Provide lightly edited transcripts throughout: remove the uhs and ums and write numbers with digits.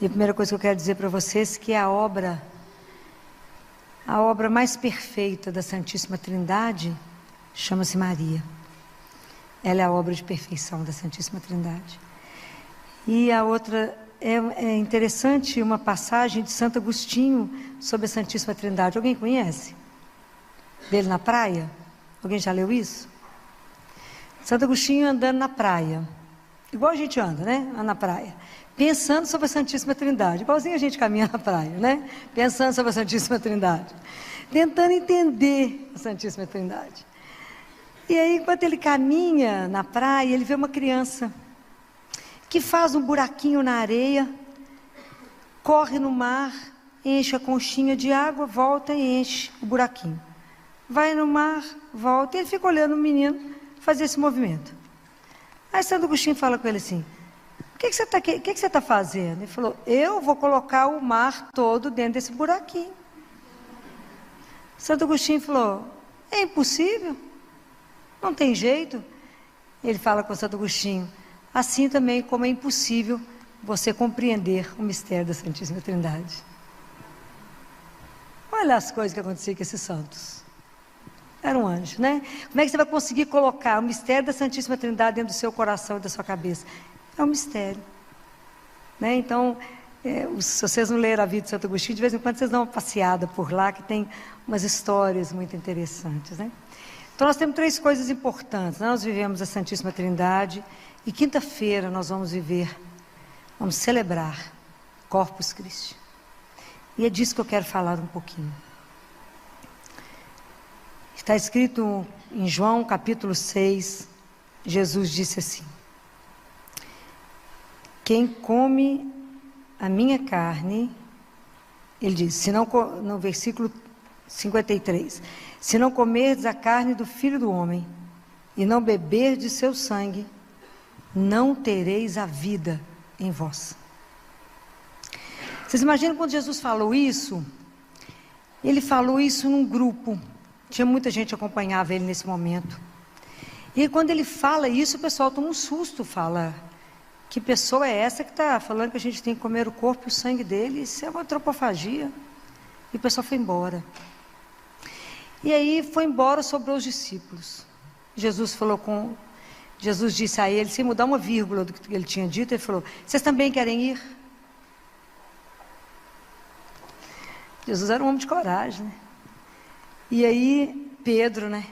E a primeira coisa que eu quero dizer para vocês é que a obra mais perfeita da Santíssima Trindade chama-se Maria. Ela é a obra de perfeição da Santíssima Trindade. E a outra, é interessante uma passagem de Santo Agostinho sobre a Santíssima Trindade. Alguém conhece? Dele na praia? Alguém já leu isso? Santo Agostinho andando na praia. Igual a gente anda, né? Na praia. Pensando sobre a Santíssima Trindade. Igualzinho a gente caminha na praia, né? Pensando sobre a Santíssima Trindade. Tentando entender a Santíssima Trindade. E aí, enquanto ele caminha na praia, ele vê uma criança que faz um buraquinho na areia, corre no mar, enche a conchinha de água, volta e enche o buraquinho. Vai no mar, volta, e ele fica olhando o menino fazer esse movimento. Aí Santo Agostinho fala com ele assim: o que você está fazendo? Ele falou: eu vou colocar o mar todo dentro desse buraquinho. Santo Agostinho falou: é impossível, não tem jeito. Ele fala com Santo Agostinho: assim também como é impossível você compreender o mistério da Santíssima Trindade. Olha as coisas que aconteciam com esses santos. Era um anjo, né? Como é que você vai conseguir colocar o mistério da Santíssima Trindade dentro do seu coração e da sua cabeça? É um mistério, né? Então, se vocês não leram a vida de Santo Agostinho, de vez em quando vocês dão uma passeada por lá, que tem umas histórias muito interessantes, né? Então nós temos 3 coisas importantes. Nós vivemos a Santíssima Trindade e quinta-feira nós vamos celebrar Corpus Christi. E é disso que eu quero falar um pouquinho. Está escrito em João capítulo 6, Jesus disse assim: quem come a minha carne, ele diz, no versículo 53, se não comerdes a carne do Filho do Homem e não beberdes seu sangue, não tereis a vida em vós. Vocês imaginam quando Jesus falou isso? Ele falou isso num grupo, tinha muita gente que acompanhava ele nesse momento. E quando ele fala isso, o pessoal toma um susto, fala: que pessoa é essa que está falando que a gente tem que comer o corpo e o sangue dele? Isso é uma antropofagia. E o pessoal foi embora. E aí foi embora, sobrou os discípulos. Jesus disse a ele, sem mudar uma vírgula do que ele tinha dito, ele falou: vocês também querem ir? Jesus era um homem de coragem, né? E aí Pedro, né,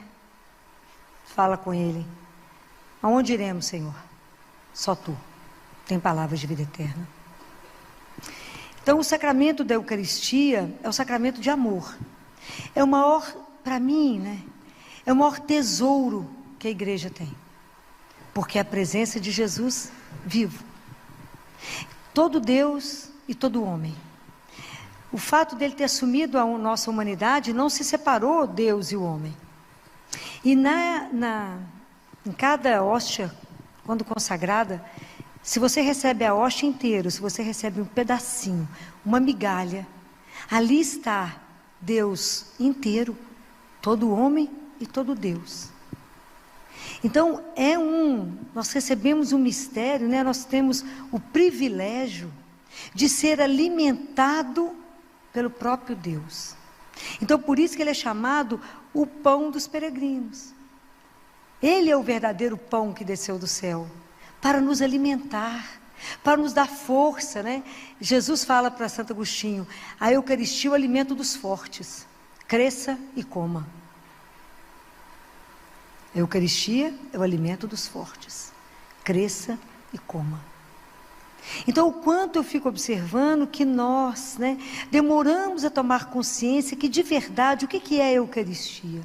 fala com ele: aonde iremos, Senhor? Só tu tem palavras de vida eterna. Então o sacramento da Eucaristia é o sacramento de amor. É o maior, para mim, né, é o maior tesouro que a igreja tem. Porque é a presença de Jesus vivo. Todo Deus e todo homem. O fato dele ter assumido a nossa humanidade não se separou Deus e o homem. E em cada hóstia, quando consagrada, se você recebe a hóstia inteira, se você recebe um pedacinho, uma migalha, ali está Deus inteiro, todo homem e todo Deus. Então nós recebemos um mistério, né? Nós temos o privilégio de ser alimentado pelo próprio Deus. Então por isso que ele é chamado o pão dos peregrinos. Ele é o verdadeiro pão que desceu do céu, para nos alimentar, para nos dar força, né? Jesus fala para Santo Agostinho: a Eucaristia é o alimento dos fortes, cresça e coma. A Eucaristia é o alimento dos fortes, cresça e coma. Então, o quanto eu fico observando que nós, né, demoramos a tomar consciência que de verdade, o que é a Eucaristia?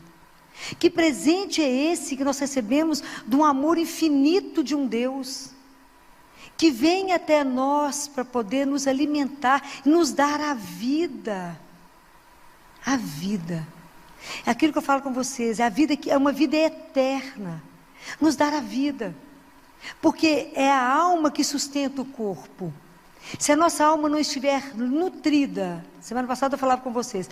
Que presente é esse que nós recebemos de um amor infinito de um Deus, que vem até nós para poder nos alimentar e nos dar a vida. A vida. É aquilo que eu falo com vocês, a vida que é uma vida eterna. Nos dar a vida. Porque é a alma que sustenta o corpo. Se a nossa alma não estiver nutrida, semana passada eu falava com vocês,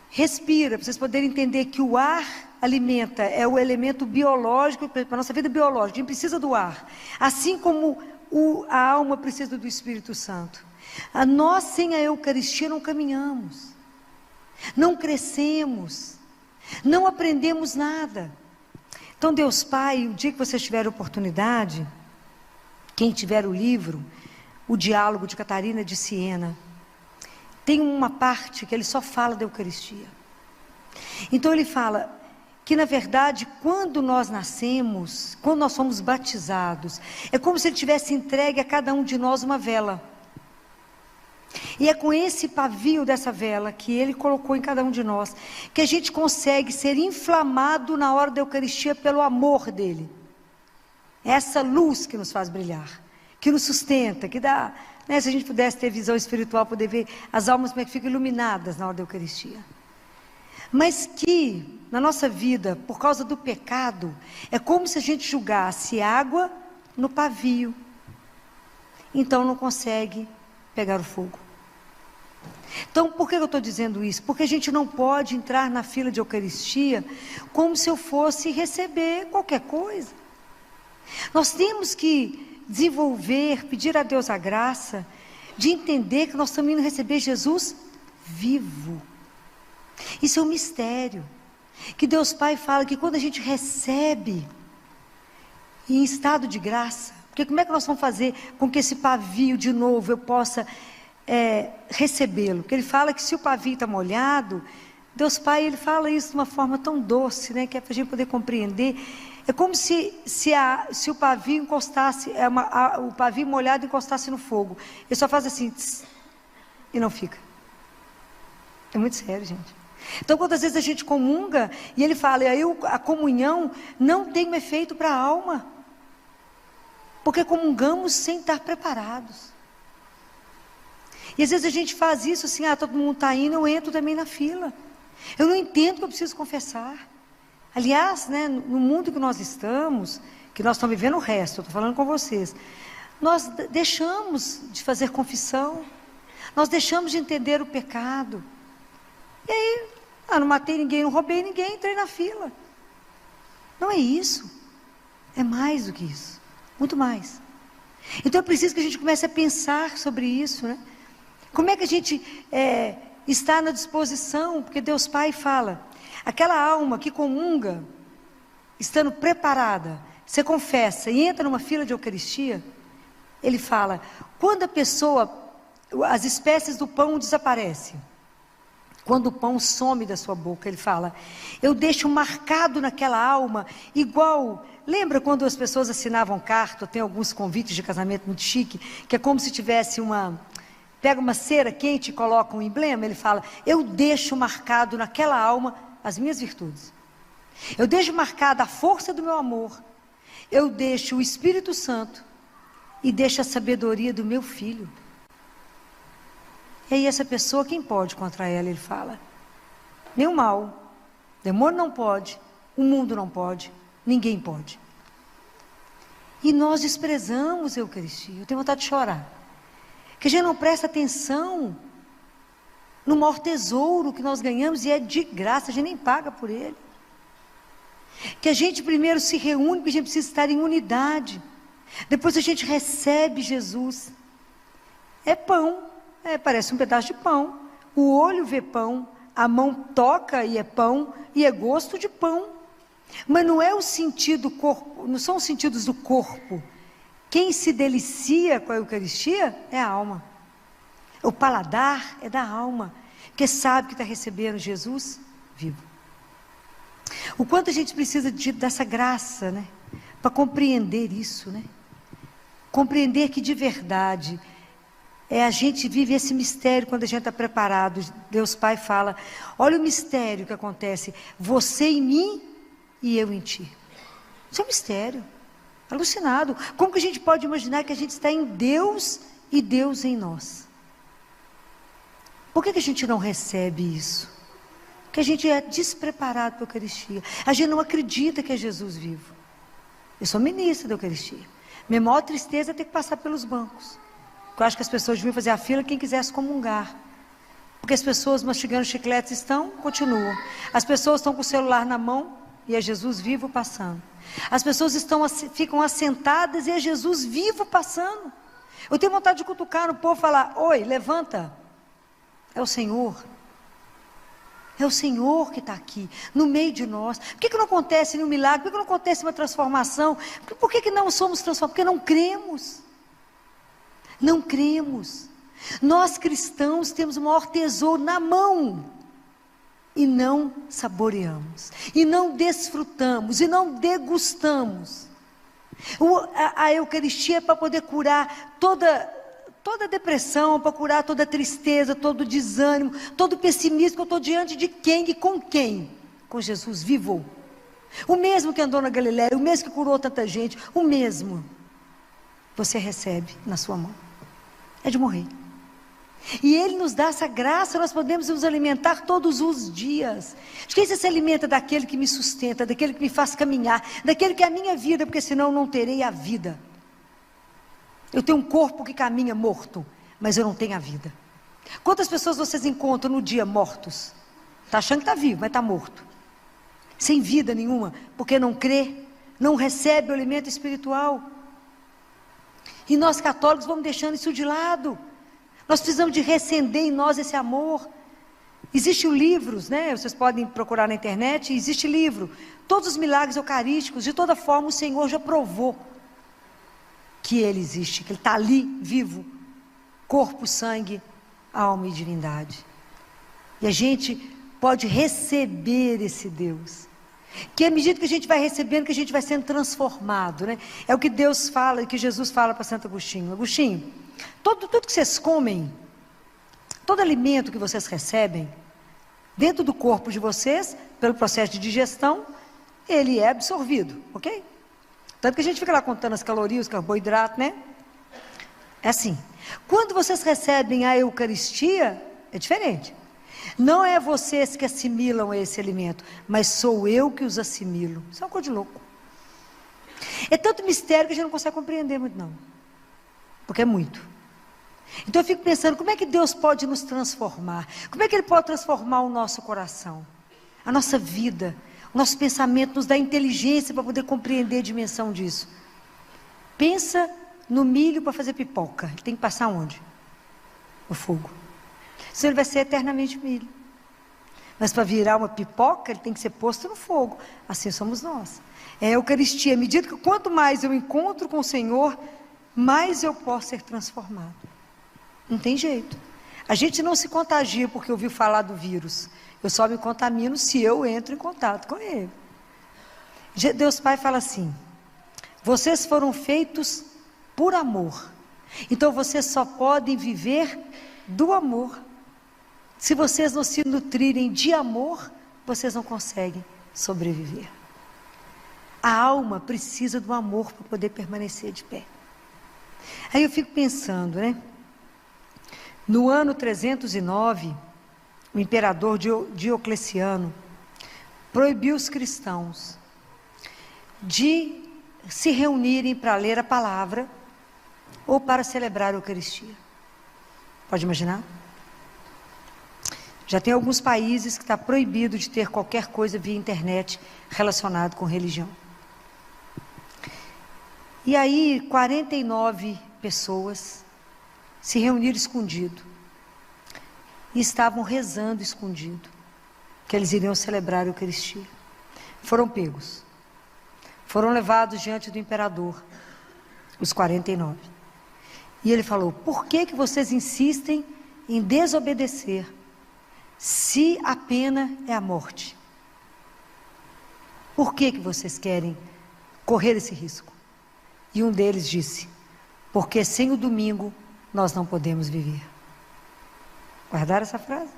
respira, para vocês poderem entender que o ar alimenta, é o elemento biológico, para a nossa vida biológica, a gente precisa do ar. Assim como a alma precisa do Espírito Santo. Nós sem a Eucaristia não caminhamos, não crescemos, não aprendemos nada. Então Deus Pai, o dia que vocês tiverem oportunidade, quem tiver o livro, o Diálogo de Catarina de Siena, tem uma parte que ele só fala da Eucaristia. Então ele fala que na verdade quando nós nascemos, quando nós somos batizados, é como se ele tivesse entregue a cada um de nós uma vela. E é com esse pavio dessa vela que ele colocou em cada um de nós, que a gente consegue ser inflamado na hora da Eucaristia pelo amor dele. É essa luz que nos faz brilhar, que nos sustenta, que dá, né, se a gente pudesse ter visão espiritual, poder ver as almas como é que ficam iluminadas na hora da Eucaristia. Mas que, na nossa vida, por causa do pecado, é como se a gente jogasse água no pavio. Então não consegue pegar o fogo. Então, por que eu estou dizendo isso? Porque a gente não pode entrar na fila de Eucaristia como se eu fosse receber qualquer coisa. Nós temos que desenvolver, pedir a Deus a graça de entender que nós estamos indo receber Jesus vivo. Isso é um mistério, que Deus Pai fala que quando a gente recebe em estado de graça, porque como é que nós vamos fazer com que esse pavio de novo eu possa recebê-lo? Porque ele fala que se o pavio está molhado, Deus Pai, ele fala isso de uma forma tão doce, né, que é para a gente poder compreender. É como se o pavio encostasse, o pavio molhado encostasse no fogo. Ele só faz assim, tss, e não fica. É muito sério, gente. Então, quantas vezes a gente comunga, e ele fala, aí a comunhão não tem um efeito para a alma, porque comungamos sem estar preparados. E às vezes a gente faz isso assim, todo mundo está indo, eu entro também na fila. Eu não entendo que eu preciso confessar. Aliás, né, no mundo que nós estamos vivendo o resto, eu estou falando com vocês, nós deixamos de fazer confissão, nós deixamos de entender o pecado. E aí, não matei ninguém, não roubei ninguém, entrei na fila. Não é isso. É mais do que isso. Muito mais. Então é preciso que a gente comece a pensar sobre isso, né? Como é que a gente está na disposição? Porque Deus Pai fala, aquela alma que comunga, estando preparada, você confessa e entra numa fila de Eucaristia, ele fala, quando a pessoa, as espécies do pão desaparecem, quando o pão some da sua boca, ele fala, eu deixo marcado naquela alma, igual, lembra quando as pessoas assinavam carta, tem alguns convites de casamento muito chique, que é como se tivesse pega uma cera quente e coloca um emblema, ele fala, eu deixo marcado naquela alma as minhas virtudes, eu deixo marcada a força do meu amor, eu deixo o Espírito Santo, e deixo a sabedoria do meu filho. E aí essa pessoa, quem pode contra ela? Ele fala, nem o mal, o demônio não pode, o mundo não pode, ninguém pode. E nós desprezamos a Eucaristia, eu tenho vontade de chorar, que a gente não presta atenção no maior tesouro que nós ganhamos, e é de graça, a gente nem paga por ele. Que a gente primeiro se reúne, porque a gente precisa estar em unidade, depois a gente recebe Jesus, é pão, parece um pedaço de pão, o olho vê pão, a mão toca e é pão, e é gosto de pão, mas não é o sentido corpo, não são os sentidos do corpo. Quem se delicia com a Eucaristia é a alma, o paladar é da alma, porque sabe que está recebendo Jesus vivo. O quanto a gente precisa dessa graça, né, para compreender isso, né, compreender que de verdade a gente vive esse mistério quando a gente está preparado. Deus Pai fala, olha o mistério que acontece, você em mim e eu em ti. Isso é um mistério, alucinado. Como que a gente pode imaginar que a gente está em Deus e Deus em nós? Por que a gente não recebe isso? Porque a gente é despreparado para a Eucaristia, a gente não acredita que é Jesus vivo. Eu sou ministra da Eucaristia, minha maior tristeza é ter que passar pelos bancos. Eu acho que as pessoas deviam fazer a fila quem quisesse comungar, porque as pessoas mastigando chicletes continuam, as pessoas estão com o celular na mão, e é Jesus vivo passando. As pessoas ficam assentadas e é Jesus vivo passando. Eu tenho vontade de cutucar no povo e falar: oi, levanta. É o Senhor. É o Senhor que está aqui, no meio de nós. Por que não acontece nenhum milagre? Por que não acontece uma transformação? Por que não somos transformados? Porque não cremos. Não cremos. Nós cristãos temos o maior tesouro na mão. E não saboreamos. E não desfrutamos. E não degustamos. A Eucaristia é para poder curar toda depressão, para curar toda tristeza, todo desânimo, todo pessimismo. Eu estou diante de quem e com quem? Com Jesus vivo. O mesmo que andou na Galileia, o mesmo que curou tanta gente, o mesmo. Você recebe na sua mão. É de morrer. E Ele nos dá essa graça, nós podemos nos alimentar todos os dias. De quem você se alimenta? Daquele que me sustenta, daquele que me faz caminhar, daquele que é a minha vida, porque senão eu não terei a vida. Eu tenho um corpo que caminha morto, mas eu não tenho a vida. Quantas pessoas vocês encontram no dia mortos? Está achando que está vivo, mas está morto. Sem vida nenhuma, porque não crê, não recebe o alimento espiritual. E nós católicos vamos deixando isso de lado. Nós precisamos de reacender em nós esse amor. Existem livros, né? Vocês podem procurar na internet, existe livro. Todos os milagres eucarísticos, de toda forma o Senhor já provou que Ele existe, que Ele está ali, vivo. Corpo, sangue, alma e divindade. E a gente pode receber esse Deus. Que à medida que a gente vai recebendo, que a gente vai sendo transformado, né? É o que Deus fala, que Jesus fala para Santo Agostinho. Agostinho, tudo que vocês comem, todo alimento que vocês recebem, dentro do corpo de vocês, pelo processo de digestão, ele é absorvido, ok? Tanto que a gente fica lá contando as calorias, os carboidratos, né? É assim. Quando vocês recebem a Eucaristia, é diferente. Não é vocês que assimilam esse alimento, mas sou eu que os assimilo. Isso é uma coisa de louco. É tanto mistério que a gente não consegue compreender muito, não. Porque é muito. Então eu fico pensando, como é que Deus pode nos transformar? Como é que Ele pode transformar o nosso coração? A nossa vida, o nosso pensamento, nos dá inteligência para poder compreender a dimensão disso. Pensa no milho para fazer pipoca. Ele tem que passar onde? No fogo. Senão ele vai ser eternamente milho. Mas para virar uma pipoca, ele tem que ser posto no fogo. Assim somos nós. É a Eucaristia. À medida que quanto mais eu encontro com o Senhor, mais eu posso ser transformado. Não tem jeito. A gente não se contagia porque ouviu falar do vírus. Eu só me contamino se eu entro em contato com ele. Deus Pai fala assim: vocês foram feitos por amor. Então vocês só podem viver do amor. Se vocês não se nutrirem de amor, vocês não conseguem sobreviver. A alma precisa do amor para poder permanecer de pé. Aí eu fico pensando, né? No ano 309, o imperador Diocleciano proibiu os cristãos de se reunirem para ler a palavra ou para celebrar a Eucaristia. Pode imaginar? Já tem alguns países que está proibido de ter qualquer coisa via internet relacionado com religião. E aí 49 pessoas se reuniram escondido e estavam rezando escondido, que eles iriam celebrar a Eucaristia. Foram pegos, foram levados diante do imperador, os 49. E ele falou: por que vocês insistem em desobedecer, se a pena é a morte? Por que vocês querem correr esse risco? E um deles disse: porque sem o domingo nós não podemos viver. Guardaram essa frase?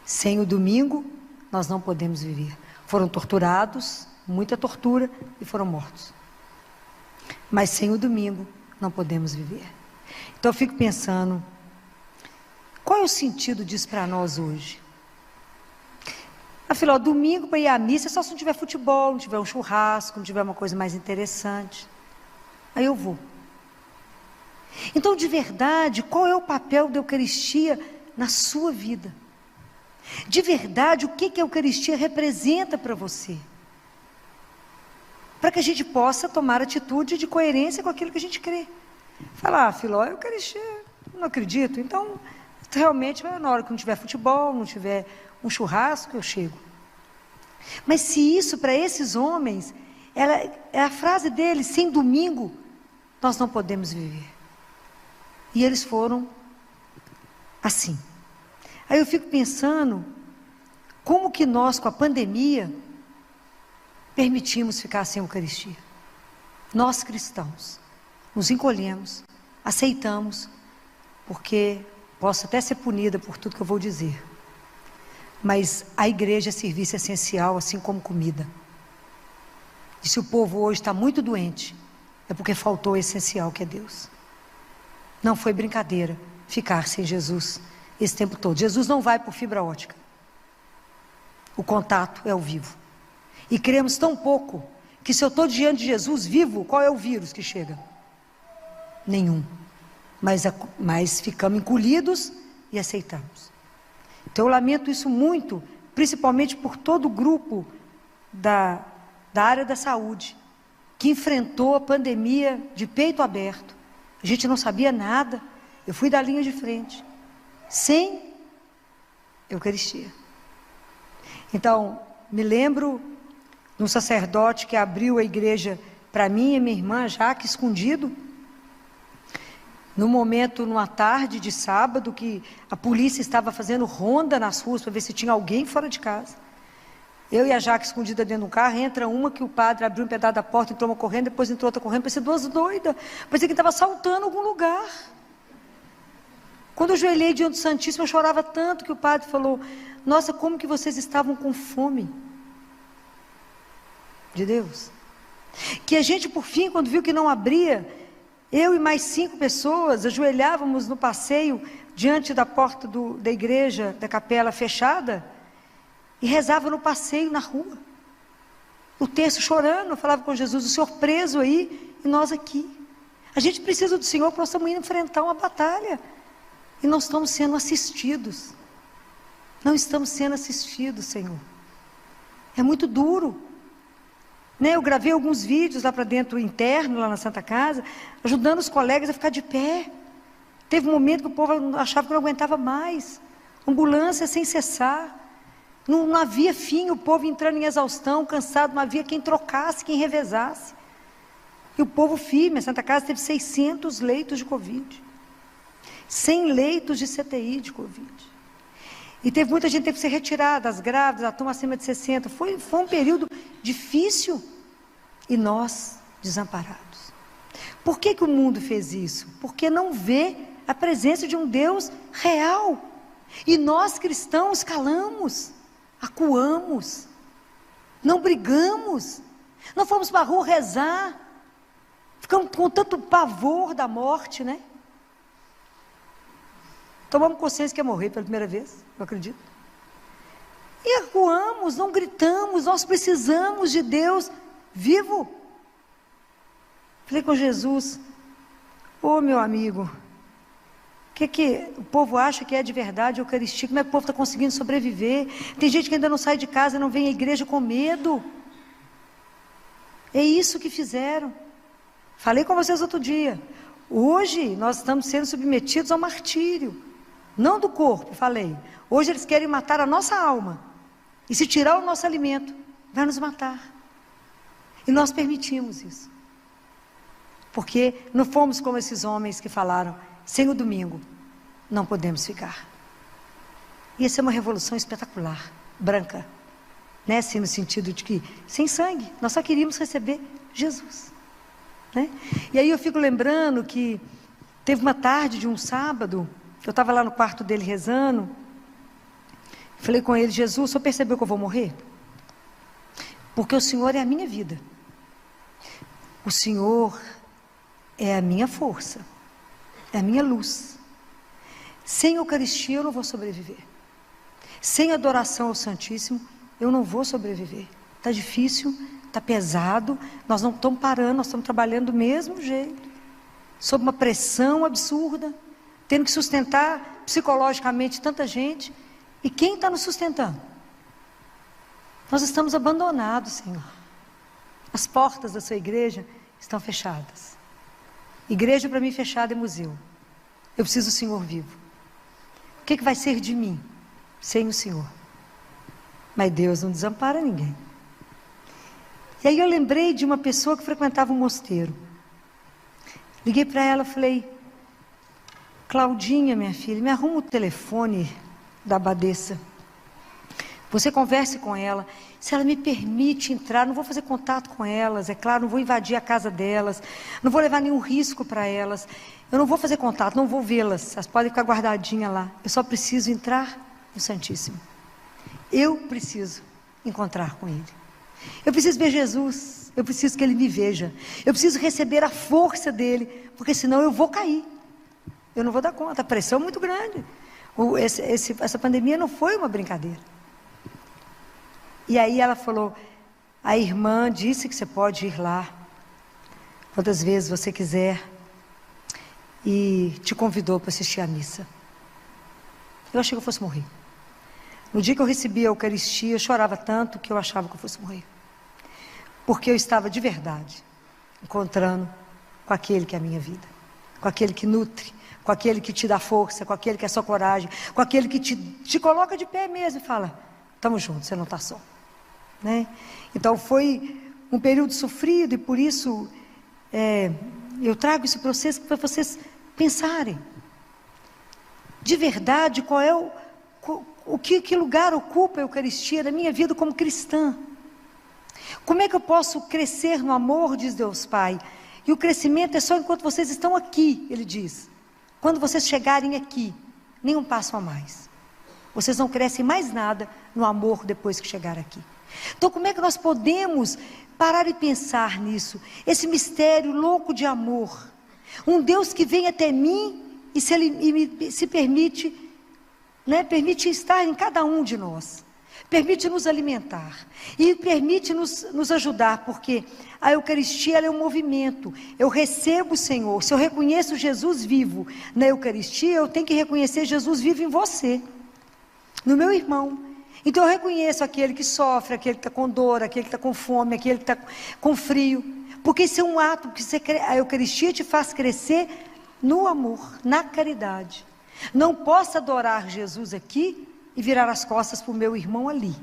Sem o domingo nós não podemos viver. Foram torturados, muita tortura, e foram mortos. Mas sem o domingo não podemos viver. Então eu fico pensando, qual é o sentido disso para nós hoje? Afinal, domingo para ir à missa é só se não tiver futebol, não tiver um churrasco, não tiver uma coisa mais interessante. Aí eu vou. Então, de verdade, qual é o papel da Eucaristia na sua vida? De verdade, o que a Eucaristia representa para você? para que a gente possa tomar atitude de coerência com aquilo que a gente crê. Falar, Filó, Eucaristia, não acredito, então realmente na hora que não tiver futebol, não tiver um churrasco, eu chego. Mas se isso para esses homens, é a frase deles, sem domingo, nós não podemos viver. E eles foram assim. Aí eu fico pensando, como que nós com a pandemia permitimos ficar sem Eucaristia? Nós cristãos, nos encolhemos, aceitamos, porque posso até ser punida por tudo que eu vou dizer, mas a igreja é serviço essencial, assim como comida. E se o povo hoje está muito doente, é porque faltou o essencial, que é Deus. Não foi brincadeira ficar sem Jesus esse tempo todo. Jesus não vai por fibra ótica. O contato é ao vivo. E cremos tão pouco, que se eu estou diante de Jesus vivo, qual é o vírus que chega? Nenhum. Mas ficamos encolhidos e aceitamos. Então eu lamento isso muito, principalmente por todo o grupo da área da saúde, que enfrentou a pandemia de peito aberto. A gente não sabia nada, eu fui da linha de frente, sem Eucaristia. Então, me lembro de um sacerdote que abriu a igreja para mim e minha irmã, Jaque, escondido, no momento, numa tarde de sábado, que a polícia estava fazendo ronda nas ruas para ver se tinha alguém fora de casa. Eu e a Jaque escondida dentro do carro, entra uma que o padre abriu um pedaço da porta, entrou uma correndo, depois entrou outra correndo, parecia duas doidas, parecia que estava assaltando algum lugar. Quando eu ajoelhei diante do Santíssimo, eu chorava tanto que o padre falou, nossa, como que vocês estavam com fome de Deus. Que a gente, por fim, quando viu que não abria, eu e mais 5 pessoas ajoelhávamos no passeio diante da porta da igreja, da capela fechada, e rezava no passeio, na rua. O texto chorando, eu falava com Jesus, o Senhor preso aí e nós aqui. A gente precisa do Senhor, porque nós estamos indo enfrentar uma batalha. E nós estamos sendo assistidos. Não estamos sendo assistidos, Senhor. É muito duro. Eu gravei alguns vídeos lá para dentro, interno, lá na Santa Casa, ajudando os colegas a ficar de pé. Teve um momento que o povo achava que não aguentava mais. Ambulância sem cessar. Não havia fim, o povo entrando em exaustão, cansado, não havia quem trocasse, quem revezasse. E o povo firme, a Santa Casa teve 600 leitos de Covid. 100 leitos de CTI de Covid. E teve muita gente que teve que ser retirada, as grávidas, a turma acima de 60. Foi um período difícil. E nós, desamparados. Por que o mundo fez isso? Porque não vê a presença de um Deus real. E nós, cristãos, calamos, acuamos, não brigamos, não fomos para a rua rezar, ficamos com tanto pavor da morte, né? Tomamos consciência que ia morrer pela primeira vez, eu acredito. E acuamos, não gritamos, nós precisamos de Deus vivo. Falei com Jesus, meu amigo, o que o povo acha que é de verdade a Eucaristia? Como é que o povo está conseguindo sobreviver? Tem gente que ainda não sai de casa, não vem à igreja com medo. É isso que fizeram. Falei com vocês outro dia. Hoje nós estamos sendo submetidos ao martírio. Não do corpo, falei. Hoje eles querem matar a nossa alma. E se tirar o nosso alimento, vai nos matar. E nós permitimos isso. Porque não fomos como esses homens que falaram, sem o domingo, não podemos ficar. Ia ser uma revolução espetacular, branca. Né? Assim, no sentido de que, sem sangue, nós só queríamos receber Jesus. Né? E aí eu fico lembrando que teve uma tarde de um sábado, eu estava lá no quarto dele rezando, falei com ele, Jesus, o senhor percebeu que eu vou morrer? Porque o Senhor é a minha vida. O Senhor é a minha força, é a minha luz. Sem Eucaristia eu não vou sobreviver. Sem adoração ao Santíssimo, eu não vou sobreviver. Está difícil, está pesado, nós não estamos parando, nós estamos trabalhando do mesmo jeito, sob uma pressão absurda, tendo que sustentar psicologicamente tanta gente. E quem está nos sustentando? Nós estamos abandonados, Senhor. As portas da sua igreja estão fechadas. Igreja para mim fechada é museu. Eu preciso do Senhor vivo. O que vai ser de mim sem o Senhor? Mas Deus não desampara ninguém. E aí eu lembrei de uma pessoa que frequentava um mosteiro. Liguei para ela e falei: Claudinha, minha filha, me arruma o telefone da abadesa. Você converse com ela. Se ela me permite entrar, não vou fazer contato com elas, é claro, não vou invadir a casa delas, não vou levar nenhum risco para elas. Eu não vou fazer contato, não vou vê-las, elas podem ficar guardadinhas lá. Eu só preciso entrar no Santíssimo. Eu preciso encontrar com Ele. Eu preciso ver Jesus, eu preciso que Ele me veja. Eu preciso receber a força dEle, porque senão eu vou cair. Eu não vou dar conta, a pressão é muito grande. Essa pandemia não foi uma brincadeira. E aí ela falou: a irmã disse que você pode ir lá quantas vezes você quiser, e te convidou para assistir à missa. Eu achei que eu fosse morrer. No dia que eu recebi a Eucaristia, eu chorava tanto que eu achava que eu fosse morrer. Porque eu estava de verdade encontrando com aquele que é a minha vida, com aquele que nutre, com aquele que te dá força, com aquele que é sua coragem, com aquele que te coloca de pé mesmo e fala: estamos juntos, você não está só. Né? Então foi um período sofrido, e por isso eu trago esse processo para vocês pensarem de verdade qual é que lugar ocupa a Eucaristia na minha vida como cristã. Como é que eu posso crescer no amor, diz Deus Pai? E o crescimento é só enquanto vocês estão aqui, Ele diz. Quando vocês chegarem aqui, nenhum passo a mais. Vocês não crescem mais nada no amor depois que chegar aqui. Então como é que nós podemos parar e pensar nisso? Esse mistério louco de amor. Um Deus que vem até mim e se permite, né, permite estar em cada um de nós. Permite nos alimentar. E permite nos ajudar, porque a Eucaristia ela é um movimento. Eu recebo o Senhor. Se eu reconheço Jesus vivo na Eucaristia, eu tenho que reconhecer Jesus vivo em você, no meu irmão. Então eu reconheço aquele que sofre, aquele que está com dor, aquele que está com fome, aquele que está com frio. Porque isso é um ato, porque a Eucaristia te faz crescer no amor, na caridade. Não posso adorar Jesus aqui e virar as costas para o meu irmão ali.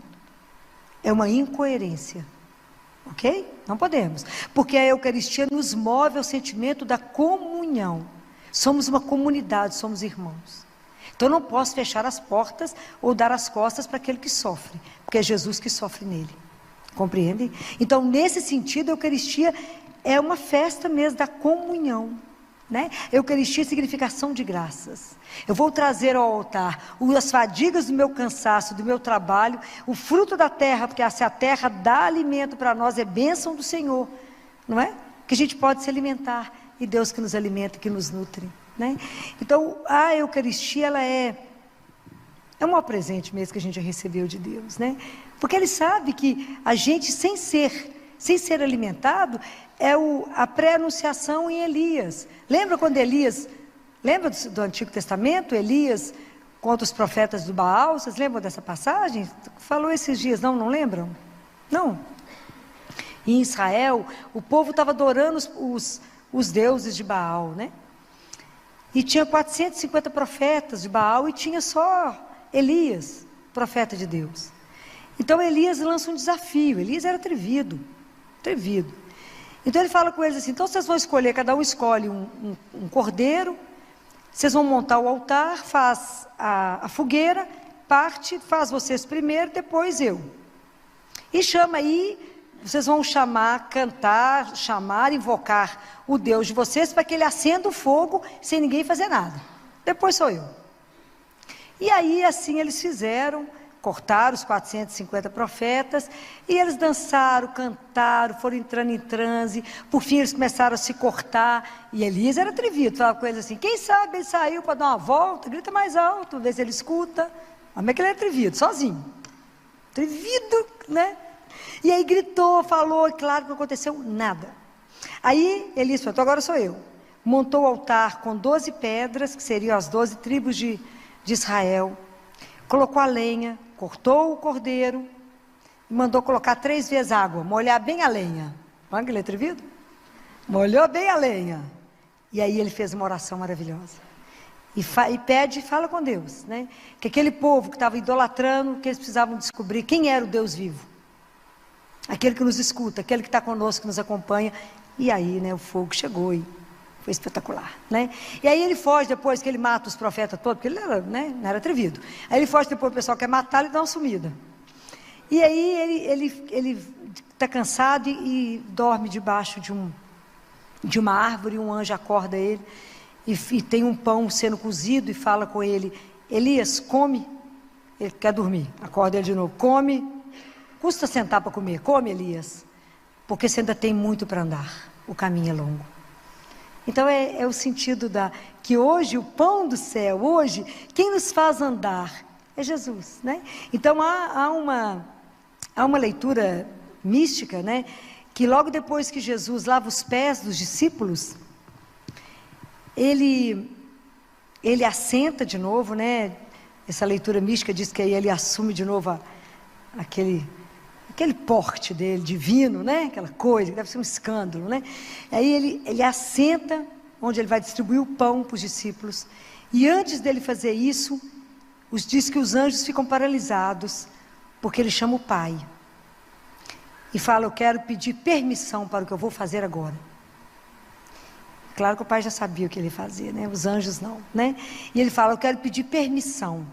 É uma incoerência. Ok? Não podemos. Porque a Eucaristia nos move ao sentimento da comunhão. Somos uma comunidade, somos irmãos. Então eu não posso fechar as portas ou dar as costas para aquele que sofre, porque é Jesus que sofre nele. Compreendem? Então nesse sentido a Eucaristia é uma festa mesmo da comunhão, né? Eucaristia é significação de graças. Eu vou trazer ao altar as fadigas do meu cansaço, do meu trabalho, o fruto da terra, porque se a terra dá alimento para nós, é bênção do Senhor, não é? Que a gente pode se alimentar, e Deus que nos alimenta, que nos nutre. Né? Então a Eucaristia ela é um maior presente mesmo que a gente já recebeu de Deus, né? Porque Ele sabe que a gente sem ser alimentado é a pré-anunciação em Elias. Lembra quando lembra do Antigo Testamento, Elias contra os profetas do Baal? Vocês lembram dessa passagem? Falou esses dias, não lembram? Não. Em Israel o povo estava adorando os deuses de Baal, né? E tinha 450 profetas de Baal e tinha só Elias, profeta de Deus. Então Elias lança um desafio. Elias era atrevido. Então ele fala com eles assim: então vocês vão escolher, cada um escolhe um cordeiro, vocês vão montar o altar, faz a fogueira, faz vocês primeiro, depois eu. E chama aí, vocês vão cantar, invocar o Deus de vocês para que Ele acenda o fogo sem ninguém fazer nada. Depois sou eu. E aí assim eles fizeram, cortaram os 450 profetas, e eles dançaram, cantaram, foram entrando em transe, por fim eles começaram a se cortar, e Elias era atrevido, falava com eles assim: quem sabe ele saiu para dar uma volta, grita mais alto, vê se ele escuta. Como é que ele é atrevido? Sozinho. Atrevido, né? E aí gritou, falou, e claro que não aconteceu nada. Aí Elias falou: agora sou eu. Montou o altar com 12 pedras, que seriam as 12 tribos de Israel. Colocou a lenha, cortou o cordeiro, e mandou colocar 3 vezes água, molhar bem a lenha. Olha que ele é atrevido. Molhou bem a lenha. E aí ele fez uma oração maravilhosa. E pede e fala com Deus, né? Que aquele povo que estava idolatrando, que eles precisavam descobrir quem era o Deus vivo. Aquele que nos escuta, aquele que está conosco, que nos acompanha. E aí, né, o fogo chegou e foi espetacular, né? E aí ele foge depois que ele mata os profetas todos, porque ele era, né, não era atrevido. Aí ele foge depois, o pessoal quer matar, ele dá uma sumida. E aí ele está cansado e dorme debaixo de uma árvore, um anjo acorda ele, e tem um pão sendo cozido e fala com ele: Elias, come. Ele quer dormir, acorda ele de novo: come, custa sentar para comer, come, Elias, porque você ainda tem muito para andar, o caminho é longo. Então é o sentido que hoje o pão do céu, hoje quem nos faz andar é Jesus, né? Então há uma leitura mística, né? Que logo depois que Jesus lava os pés dos discípulos, ele assenta de novo, né? Essa leitura mística diz que aí ele assume de novo aquele porte dele, divino, né? Aquela coisa, que deve ser um escândalo, né? Aí ele assenta, onde ele vai distribuir o pão para os discípulos, e antes dele fazer isso, diz que os anjos ficam paralisados, porque ele chama o Pai, e fala: eu quero pedir permissão para o que eu vou fazer agora. Claro que o Pai já sabia o que ele ia fazer, né? Os anjos não, né? E ele fala: eu quero pedir permissão,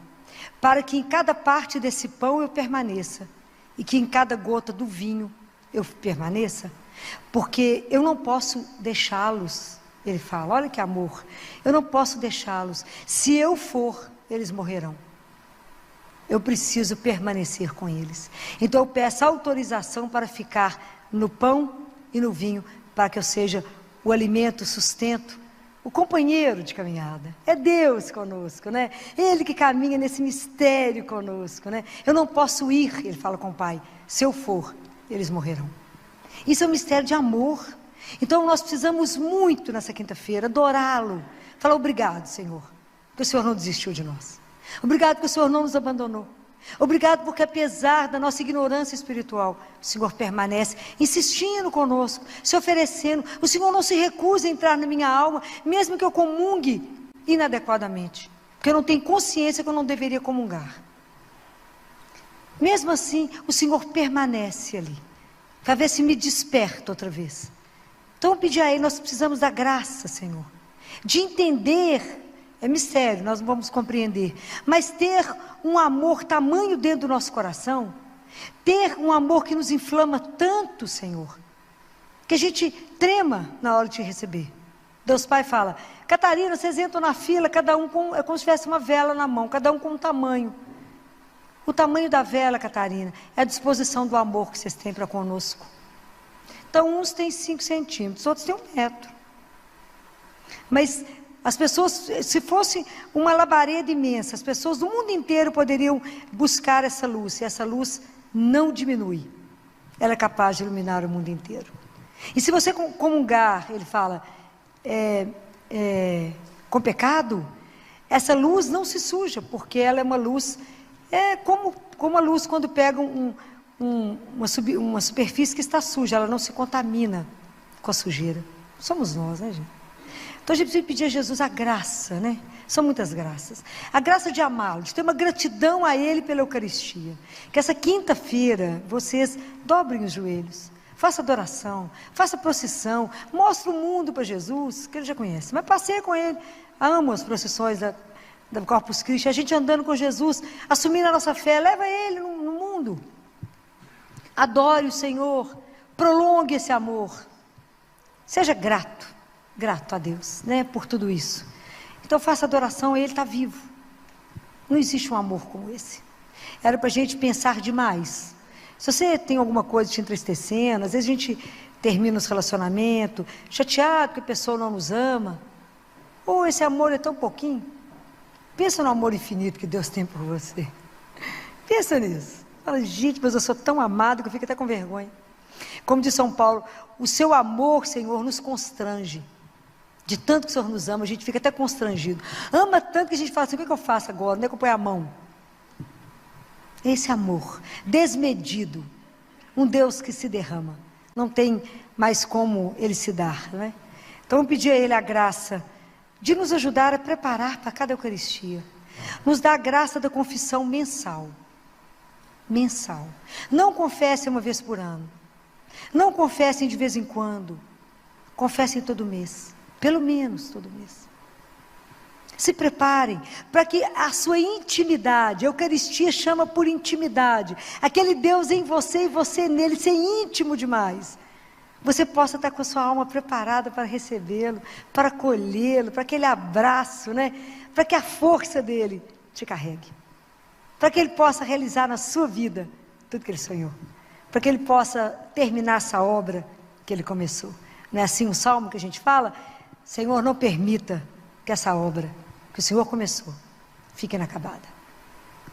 para que em cada parte desse pão eu permaneça, e que em cada gota do vinho eu permaneça, porque eu não posso deixá-los, ele fala, olha que amor, eu não posso deixá-los, se eu for, eles morrerão, eu preciso permanecer com eles, então eu peço autorização para ficar no pão e no vinho, para que eu seja o alimento, o sustento, o companheiro de caminhada. É Deus conosco, né? Ele que caminha nesse mistério conosco, né? Eu não posso ir, ele fala com o Pai, se eu for, eles morrerão. Isso é um mistério de amor. Então nós precisamos muito nessa quinta-feira adorá-lo, falar: obrigado, Senhor, que o Senhor não desistiu de nós, obrigado que o Senhor não nos abandonou, obrigado porque apesar da nossa ignorância espiritual, o Senhor permanece insistindo conosco, se oferecendo. O Senhor não se recusa a entrar na minha alma, mesmo que eu comungue inadequadamente, porque eu não tenho consciência que eu não deveria comungar. Mesmo assim, o Senhor permanece ali, para ver se me desperta outra vez. Então eu pedi a Ele, nós precisamos da graça, Senhor, de entender. É mistério, nós não vamos compreender, mas ter um amor tamanho dentro do nosso coração, ter um amor que nos inflama tanto, Senhor, que a gente trema na hora de te receber. Deus Pai fala: Catarina, vocês entram na fila, cada um é como se tivesse uma vela na mão, cada um com um tamanho. O tamanho da vela, Catarina, é a disposição do amor que vocês têm para conosco. Então uns têm 5 centímetros, outros têm 1 metro, mas as pessoas, se fosse uma labareda imensa, as pessoas do mundo inteiro poderiam buscar essa luz, e essa luz não diminui, ela é capaz de iluminar o mundo inteiro. E se você comungar, ele fala, com pecado, essa luz não se suja, porque ela é uma luz, como a luz quando pega uma superfície que está suja, ela não se contamina com a sujeira. Somos nós, né, gente? Então a gente precisa pedir a Jesus a graça, né? São muitas graças. A graça de amá-lo, de ter uma gratidão a Ele pela Eucaristia. Que essa quinta-feira vocês dobrem os joelhos, faça adoração, faça procissão, mostre o mundo para Jesus, que Ele já conhece. Mas passeie com Ele. Amo as procissões da Corpus Christi, a gente andando com Jesus, assumindo a nossa fé, leva Ele no mundo. Adore o Senhor, prolongue esse amor. Seja grato a Deus, né, por tudo isso. Então faça adoração a Ele, está vivo. Não existe um amor como esse. Era para a gente pensar demais. Se você tem alguma coisa te entristecendo, às vezes a gente termina os relacionamentos, chateado que a pessoa não nos ama, ou esse amor é tão pouquinho. Pensa no amor infinito que Deus tem por você. Pensa nisso. Fala: gente, mas eu sou tão amado que eu fico até com vergonha. Como diz São Paulo, o seu amor, Senhor, nos constrange. De tanto que o Senhor nos ama, a gente fica até constrangido. Ama tanto que a gente fala assim: o que eu faço agora? Onde é que eu ponho a mão? Esse amor desmedido, um Deus que se derrama não tem mais como ele se dar, não é? Então, eu pedi a ele a graça de nos ajudar a preparar para cada Eucaristia. Nos dá a graça da confissão mensal. Mensal. Não confessem uma vez por ano. Não confessem de vez em quando. Confessem todo mês. Pelo menos todo mês. Se preparem para que a sua intimidade, a Eucaristia chama por intimidade, aquele Deus em você e você nele, ser íntimo demais. Você possa estar com a sua alma preparada para recebê-lo, para acolhê-lo, para aquele abraço, né? Para que a força dele te carregue. Para que ele possa realizar na sua vida tudo que ele sonhou. Para que ele possa terminar essa obra que ele começou. Não é assim o salmo que a gente fala? Senhor, não permita que essa obra que o Senhor começou fique inacabada.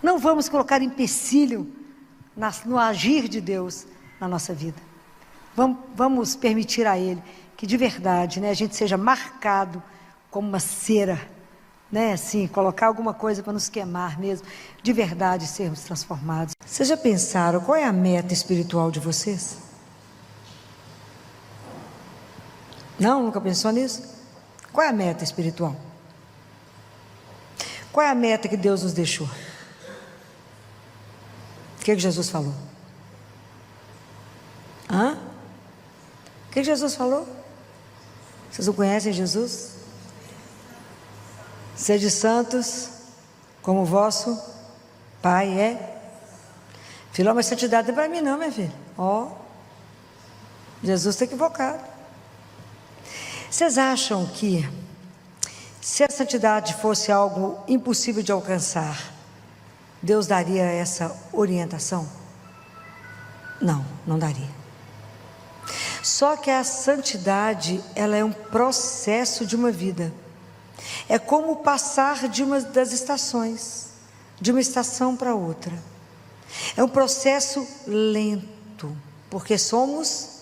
Não vamos colocar empecilho no agir de Deus na nossa vida. Vamos permitir a Ele que de verdade, né, a gente seja marcado como uma cera, né, assim, colocar alguma coisa para nos queimar mesmo, de verdade sermos transformados. Vocês já pensaram qual é a meta espiritual de vocês? Não? Nunca pensou nisso? Qual é a meta espiritual? Qual é a meta que Deus nos deixou? O que Jesus falou? Hã? O que Jesus falou? Vocês não conhecem Jesus? Sede santos, como o vosso Pai é. Filho, mas santidade não é para mim não, minha filha. Ó, Jesus está equivocado. Vocês acham que se a santidade fosse algo impossível de alcançar, Deus daria essa orientação? Não, não daria. Só que a santidade, ela é um processo de uma vida. É como passar de uma das estações, de uma estação para outra. É um processo lento, porque somos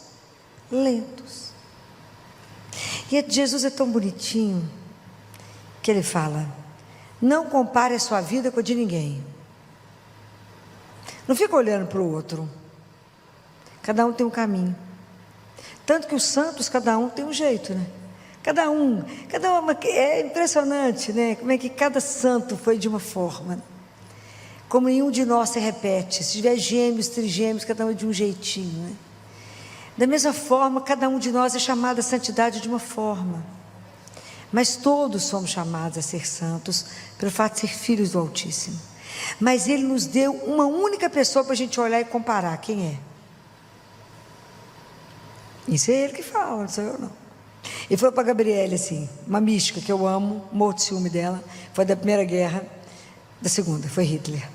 lentos. E Jesus é tão bonitinho, que ele fala, não compare a sua vida com a de ninguém. Não fica olhando para o outro. Cada um tem um caminho. Tanto que os santos, cada um tem um jeito, né? Cada um, é impressionante, né? Como é que cada santo foi de uma forma. Como nenhum de nós se repete. Se tiver gêmeos, trigêmeos, cada um é de um jeitinho, né? Da mesma forma, cada um de nós é chamado à santidade de uma forma. Mas todos somos chamados a ser santos, pelo fato de ser filhos do Altíssimo. Mas Ele nos deu uma única pessoa para a gente olhar e comparar. Quem é? Isso é Ele que fala, não sou eu não. Ele falou para a Gabriele assim, uma mística que eu amo, morro de ciúme dela, foi da Primeira Guerra, da Segunda, foi Hitler.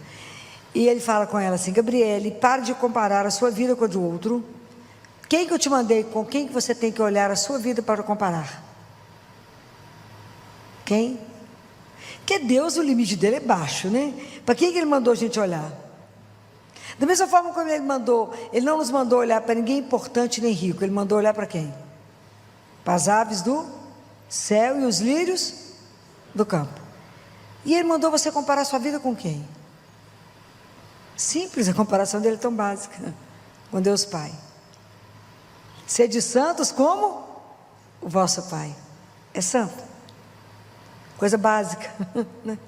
E ele fala com ela assim, Gabriele, pare de comparar a sua vida com a do outro. Quem que eu te mandei, com quem que você tem que olhar a sua vida para comparar? Quem? Porque Deus, o limite dele é baixo, né? Para quem que Ele mandou a gente olhar? Da mesma forma como Ele não nos mandou olhar para ninguém importante nem rico, Ele mandou olhar para quem? Para as aves do céu e os lírios do campo. E Ele mandou você comparar sua vida com quem? Simples, a comparação dele é tão básica, com Deus Pai. Sede santos como o vosso Pai é santo. Coisa básica, né?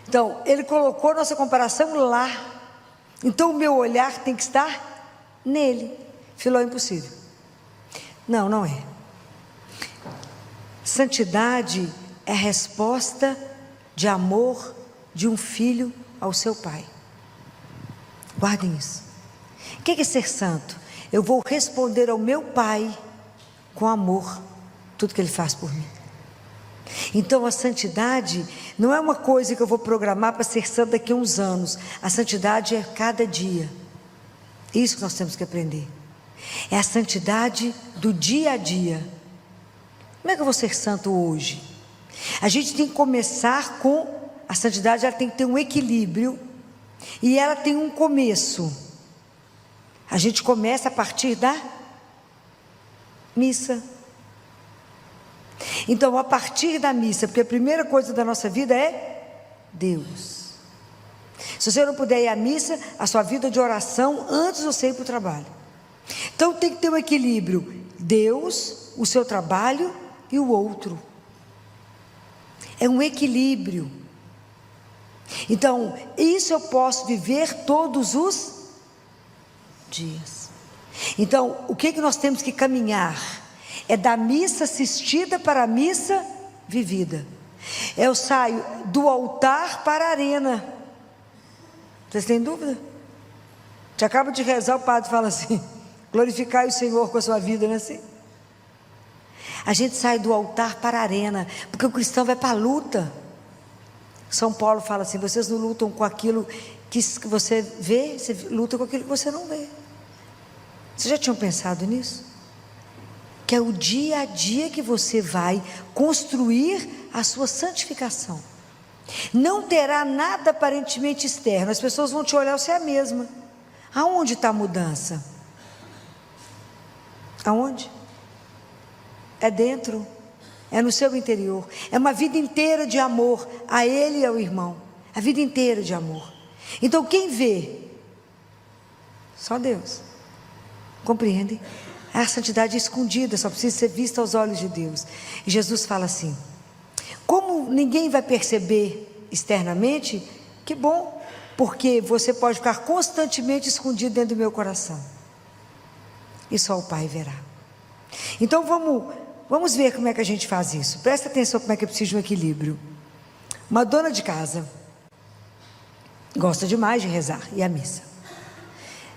Então, Ele colocou nossa comparação lá. Então, o meu olhar tem que estar nele. Filó, impossível. Não, não é. Santidade é a resposta de amor de um filho ao seu pai. Guardem isso. O que é ser santo? Eu vou responder ao meu pai com amor, tudo que ele faz por mim. Então a santidade não é uma coisa que eu vou programar para ser santo daqui a uns anos. A santidade é cada dia. Isso que nós temos que aprender. É a santidade do dia a dia. Como é que eu vou ser santo hoje? A gente tem que começar com a santidade, ela tem que ter um equilíbrio e ela tem um começo. A gente começa a partir da missa. Então, a partir da missa, porque a primeira coisa da nossa vida é Deus. Se você não puder ir à missa, a sua vida de oração antes de você ir para o trabalho. Então tem que ter um equilíbrio: Deus, o seu trabalho e o outro. É um equilíbrio. Então, isso eu posso viver todos os dias. Então, o que nós temos que caminhar? É da missa assistida para a missa vivida. Eu saio do altar para a arena. Vocês têm dúvida? Te acaba de rezar, o padre fala assim: glorificai o Senhor com a sua vida, não é assim? A gente sai do altar para a arena, porque o cristão vai para a luta. São Paulo fala assim: vocês não lutam com aquilo que você vê, você luta com aquilo que você não vê. Vocês já tinham pensado nisso? Que é o dia a dia que você vai construir a sua santificação. Não terá nada aparentemente externo, as pessoas vão te olhar, você é a mesma. Aonde está a mudança? Aonde? É dentro, é no seu interior. É uma vida inteira de amor a ele e ao irmão, a vida inteira de amor. Então quem vê? Só Deus. Compreendem? A santidade é escondida, só precisa ser vista aos olhos de Deus. E Jesus fala assim: como ninguém vai perceber externamente, que bom, porque você pode ficar constantemente escondido dentro do meu coração, e só o Pai verá. Então vamos ver como é que a gente faz isso. Presta atenção como é que é preciso de um equilíbrio. Uma dona de casa gosta demais de rezar e a missa,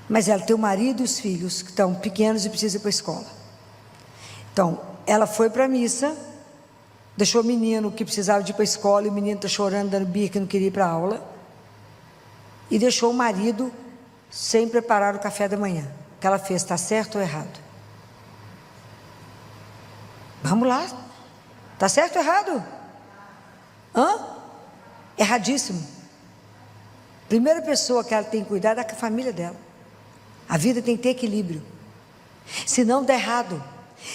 mas ela tem o marido e os filhos que estão pequenos e precisam ir para a escola. Então ela foi para a missa, deixou o menino que precisava de ir para a escola, e o menino está chorando, dando birra, que não queria ir para a aula, e deixou o marido sem preparar o café da manhã. O que ela fez, está certo ou errado? Vamos lá, está certo ou errado? Erradíssimo. Primeira pessoa que ela tem que cuidar é da família dela. A vida tem que ter equilíbrio, senão dá errado.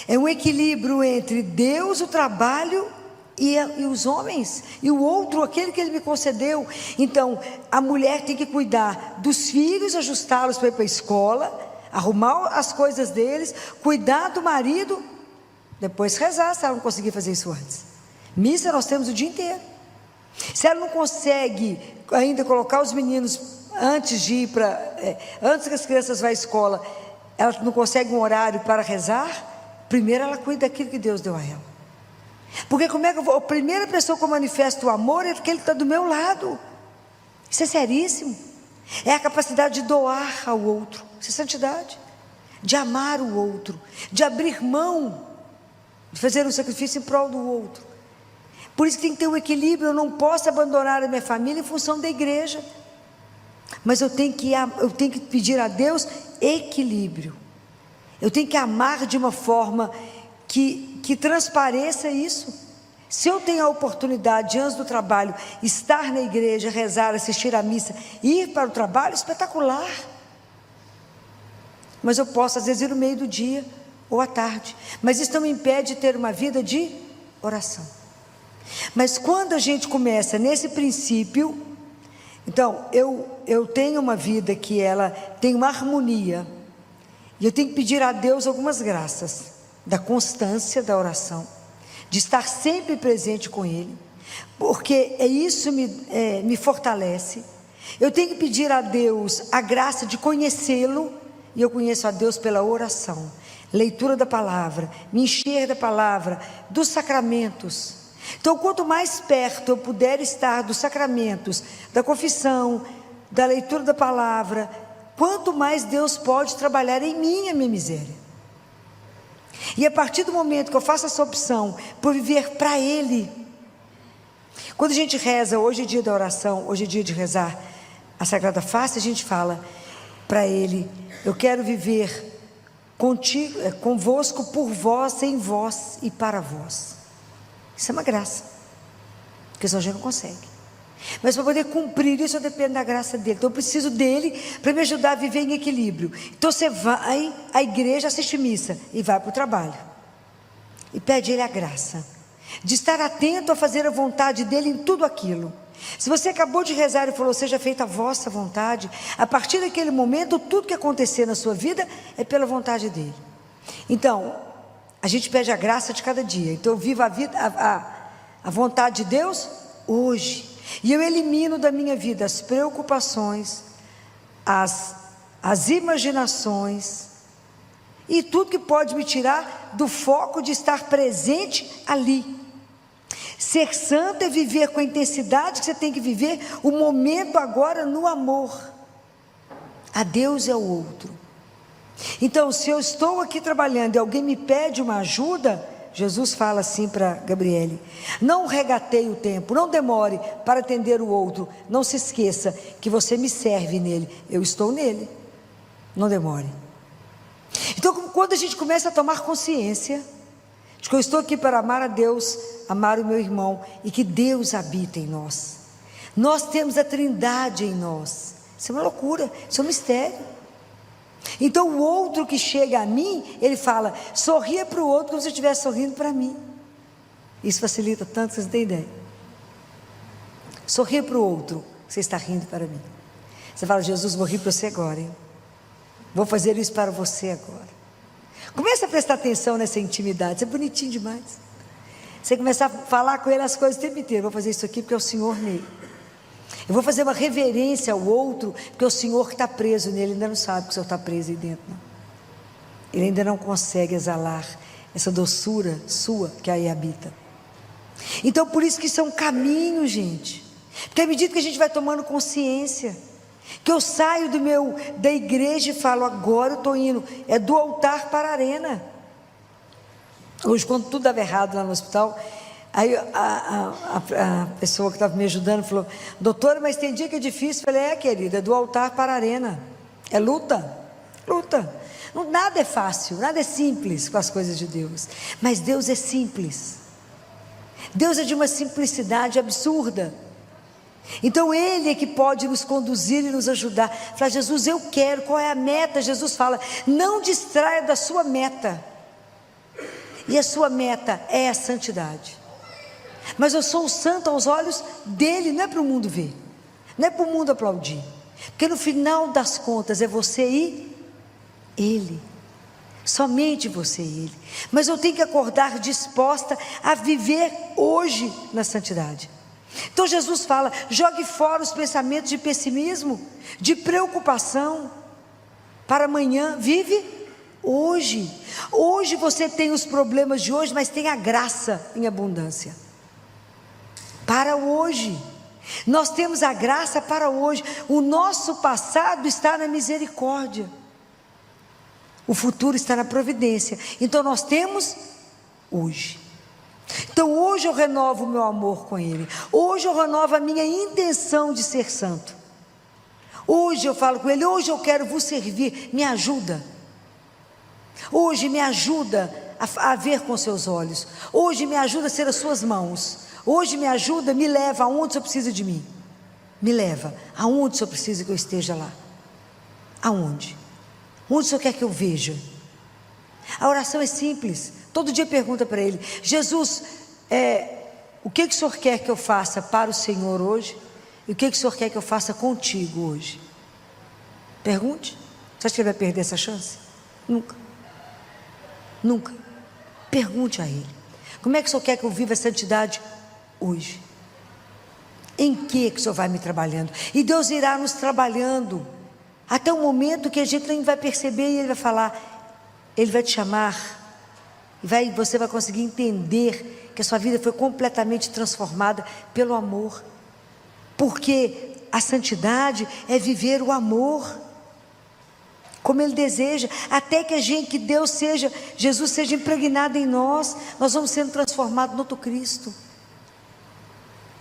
É um equilíbrio entre Deus, o trabalho e os homens, e o outro, aquele que Ele me concedeu. Então a mulher tem que cuidar dos filhos, ajustá-los para ir para a escola, arrumar as coisas deles, cuidar do marido, depois rezar, se ela não conseguir fazer isso antes. Missa nós temos o dia inteiro. Se ela não consegue ainda colocar os meninos antes de ir antes que as crianças vão à escola, ela não consegue um horário para rezar, primeiro ela cuida daquilo que Deus deu a ela. Porque como é que a primeira pessoa que manifesta o amor é aquele que está do meu lado. Isso é seríssimo. É a capacidade de doar ao outro. Isso é santidade. De amar o outro, de abrir mão, de fazer um sacrifício em prol do outro. Por isso que tem que ter um equilíbrio. Eu não posso abandonar a minha família em função da igreja, mas eu tenho que pedir a Deus equilíbrio. Eu tenho que amar de uma forma que transpareça isso. Se eu tenho a oportunidade, antes do trabalho, estar na igreja, rezar, assistir à missa, ir para o trabalho, espetacular. Mas eu posso às vezes ir no meio do dia ou à tarde, mas isso não me impede de ter uma vida de oração. Mas quando a gente começa nesse princípio, então eu tenho uma vida que ela tem uma harmonia, e eu tenho que pedir a Deus algumas graças, da constância da oração, de estar sempre presente com Ele, porque isso me fortalece. Eu tenho que pedir a Deus a graça de conhecê-lo, e eu conheço a Deus pela oração, leitura da palavra, me encher da palavra, dos sacramentos. Então quanto mais perto eu puder estar dos sacramentos, da confissão, da leitura da palavra, quanto mais Deus pode trabalhar em mim a minha miséria. E a partir do momento que eu faço essa opção por viver para Ele, quando a gente reza, hoje é dia da oração, hoje é dia de rezar a Sagrada Face, a gente fala para Ele: eu quero viver contigo, convosco, por vós, em vós e para vós. Isso é uma graça, porque senão a gente não consegue. Mas para poder cumprir isso, eu dependo da graça dele. Então eu preciso dele para me ajudar a viver em equilíbrio. Então você vai à igreja, assiste missa e vai para o trabalho, e pede a ele a graça de estar atento a fazer a vontade dele em tudo aquilo. Se você acabou de rezar e falou, seja feita a vossa vontade, a partir daquele momento, tudo que acontecer na sua vida é pela vontade dele. Então, a gente pede a graça de cada dia. Então eu vivo a vida, a vontade de Deus hoje. E eu elimino da minha vida as preocupações, as imaginações e tudo que pode me tirar do foco de estar presente ali. Ser santo é viver com a intensidade que você tem que viver o momento agora no amor. A Deus é o outro. Então, se eu estou aqui trabalhando e alguém me pede uma ajuda, Jesus fala assim para Gabriele: não regateie o tempo, não demore para atender o outro, não se esqueça que você me serve nele, eu estou nele, não demore. Então, quando a gente começa a tomar consciência de que eu estou aqui para amar a Deus, amar o meu irmão, e que Deus habita em nós, nós temos a Trindade em nós, isso é uma loucura, isso é um mistério. Então o outro que chega a mim, ele fala, sorria para o outro como se eu estivesse sorrindo para mim. Isso facilita tanto, vocês não têm ideia. Sorria para o outro, você está rindo para mim. Você fala, Jesus, vou rir para você agora, hein? Vou fazer isso para você agora. Comece a prestar atenção nessa intimidade, isso é bonitinho demais. Você começar a falar com ele as coisas o tempo inteiro. Vou fazer isso aqui porque é o Senhor nele. Eu vou fazer uma reverência ao outro, porque é o Senhor que está preso nele, ainda não sabe que o Senhor está preso aí dentro, não. Ele ainda não consegue exalar essa doçura sua que aí habita. Então por isso que isso é um caminho, gente, porque à medida que a gente vai tomando consciência, que eu saio da igreja e falo, agora eu estou indo, é do altar para a arena. Hoje, quando tudo dava errado lá no hospital, aí a pessoa que estava me ajudando falou, doutora, mas tem dia que é difícil. Eu falei, querida, é do altar para a arena, é luta, nada é fácil, nada é simples com as coisas de Deus, mas Deus é simples, Deus é de uma simplicidade absurda. Então Ele é que pode nos conduzir e nos ajudar. Fala, Jesus, eu quero, qual é a meta? Jesus fala, não distraia da sua meta, e a sua meta é a santidade. Mas eu sou santo aos olhos dele, não é para o mundo ver, não é para o mundo aplaudir, porque no final das contas é você e ele, somente você e ele. Mas eu tenho que acordar disposta a viver hoje na santidade. Então Jesus fala, jogue fora os pensamentos de pessimismo, de preocupação para amanhã, vive hoje. Hoje você tem os problemas de hoje, mas tem a graça em abundância para hoje. Nós temos a graça para hoje. O nosso passado está na misericórdia, o futuro está na providência. Então nós temos hoje. Então hoje eu renovo o meu amor com Ele, hoje eu renovo a minha intenção de ser santo. Hoje eu falo com Ele, hoje eu quero vos servir, me ajuda. Hoje me ajuda a ver com seus olhos, hoje me ajuda a ser as suas mãos, hoje me ajuda, me leva aonde o Senhor precisa de mim, me leva aonde o Senhor precisa que eu esteja lá, aonde o Senhor quer que eu veja. A oração é simples, todo dia pergunta para Ele, Jesus, o que o Senhor quer que eu faça para o Senhor hoje, e o que o Senhor quer que eu faça contigo hoje? Pergunte. Você acha que ele vai perder essa chance? Nunca. Pergunte a Ele, como é que o Senhor quer que eu viva a santidade hoje? Em que o Senhor vai me trabalhando? E Deus irá nos trabalhando até o momento que a gente nem vai perceber, e Ele vai falar, Ele vai te chamar, e você vai conseguir entender que a sua vida foi completamente transformada pelo amor, porque a santidade é viver o amor como Ele deseja, até que Jesus seja impregnado em nós, nós vamos sendo transformados no outro Cristo.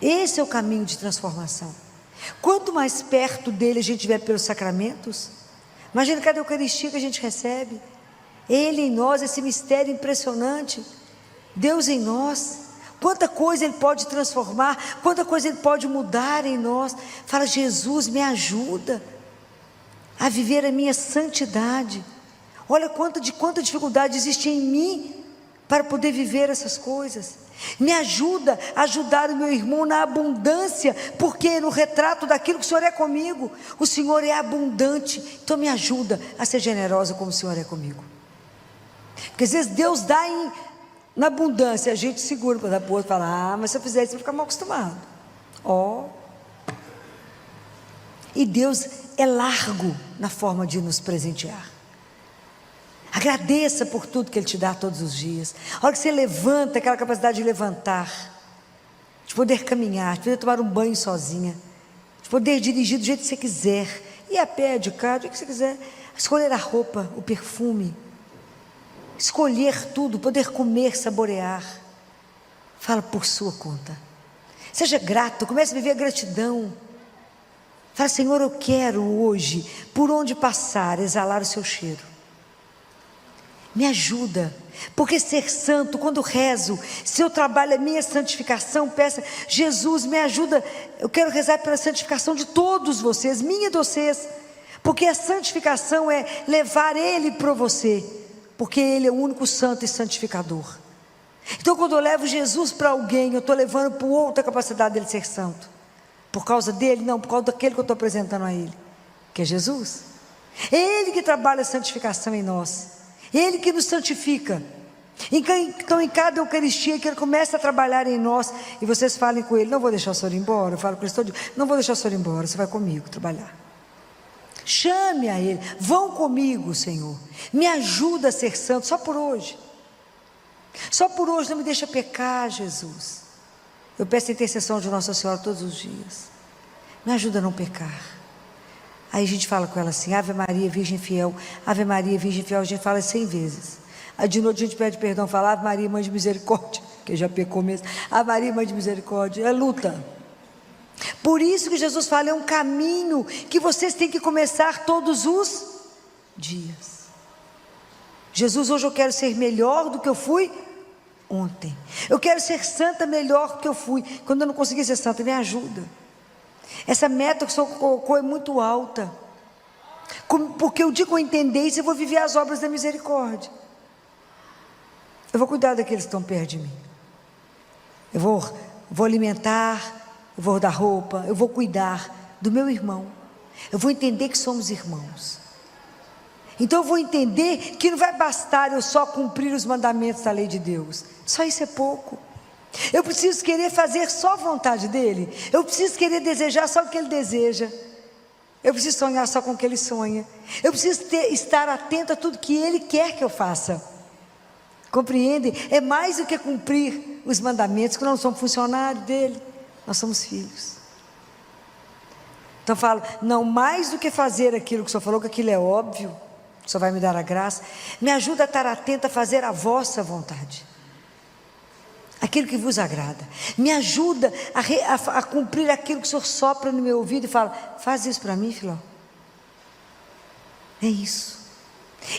Esse é o caminho de transformação. Quanto mais perto dele a gente estiver pelos sacramentos, imagina cada Eucaristia que a gente recebe, Ele em nós, esse mistério impressionante, Deus em nós, quanta coisa Ele pode transformar, quanta coisa Ele pode mudar em nós. Fala, Jesus, me ajuda a viver a minha santidade. Olha quanta dificuldade existe em mim para poder viver essas coisas. Me ajuda a ajudar o meu irmão na abundância, porque no retrato daquilo que o Senhor é comigo, o Senhor é abundante. Então me ajuda a ser generosa como o Senhor é comigo. Porque às vezes Deus dá na abundância, a gente segura para dar para o outro, fala, mas se eu fizer isso, eu vou ficar mal acostumado. E Deus é largo na forma de nos presentear. Agradeça por tudo que Ele te dá todos os dias. A hora que você levanta, aquela capacidade de levantar, de poder caminhar, de poder tomar um banho sozinha, de poder dirigir do jeito que você quiser, ir a pé, de carro, do jeito que você quiser, escolher a roupa, o perfume, escolher tudo, poder comer, saborear. Fala por sua conta. Seja grato, comece a viver a gratidão. Fala, Senhor, eu quero hoje, por onde passar, exalar o seu cheiro. Me ajuda, porque ser santo, quando rezo, seu trabalho é minha santificação, peça, Jesus, me ajuda, eu quero rezar pela santificação de todos vocês, minha e de vocês, porque a santificação é levar Ele para você, porque Ele é o único santo e santificador. Então quando eu levo Jesus para alguém, eu estou levando para outra capacidade dele ser santo, por causa dele? Não, por causa daquele que eu estou apresentando a Ele, que é Jesus. É Ele que trabalha a santificação em nós, Ele que nos santifica. Então em cada Eucaristia que Ele começa a trabalhar em nós, e vocês falem com Ele, não vou deixar o Senhor ir embora, eu falo com Ele todo dia, não vou deixar o Senhor ir embora, você vai comigo trabalhar. Chame a Ele, vão comigo, Senhor, me ajuda a ser santo, só por hoje, não me deixa pecar, Jesus. Eu peço a intercessão de Nossa Senhora todos os dias, me ajuda a não pecar. Aí a gente fala com ela assim, Ave Maria, Virgem Fiel, Ave Maria, Virgem Fiel, a gente fala 100 vezes. Aí de noite a gente pede perdão, fala Ave Maria, Mãe de Misericórdia, que já pecou mesmo, Ave Maria, Mãe de Misericórdia, é luta. Por isso que Jesus fala, é um caminho que vocês têm que começar todos os dias. Jesus, hoje eu quero ser melhor do que eu fui ontem, eu quero ser santa melhor do que eu fui, quando eu não consegui ser santa, me ajuda. Essa meta que o Senhor colocou é muito alta, porque o dia que eu entender isso, eu vou viver as obras da misericórdia, eu vou cuidar daqueles que estão perto de mim, eu vou alimentar, eu vou dar roupa, eu vou cuidar do meu irmão, eu vou entender que somos irmãos. Então eu vou entender que não vai bastar eu só cumprir os mandamentos da lei de Deus, só isso é pouco. Eu preciso querer fazer só a vontade dEle, eu preciso querer desejar só o que Ele deseja, eu preciso sonhar só com o que Ele sonha, eu preciso estar atento a tudo que Ele quer que eu faça. Compreendem? É mais do que cumprir os mandamentos, que nós não somos funcionários dEle, nós somos filhos. Então eu falo, não, mais do que fazer aquilo que o Senhor falou, que aquilo é óbvio, o Senhor vai me dar a graça, me ajuda a estar atenta a fazer a vossa vontade, aquilo que vos agrada, me ajuda a cumprir aquilo que o Senhor sopra no meu ouvido e fala, faz isso para mim, filho. É isso,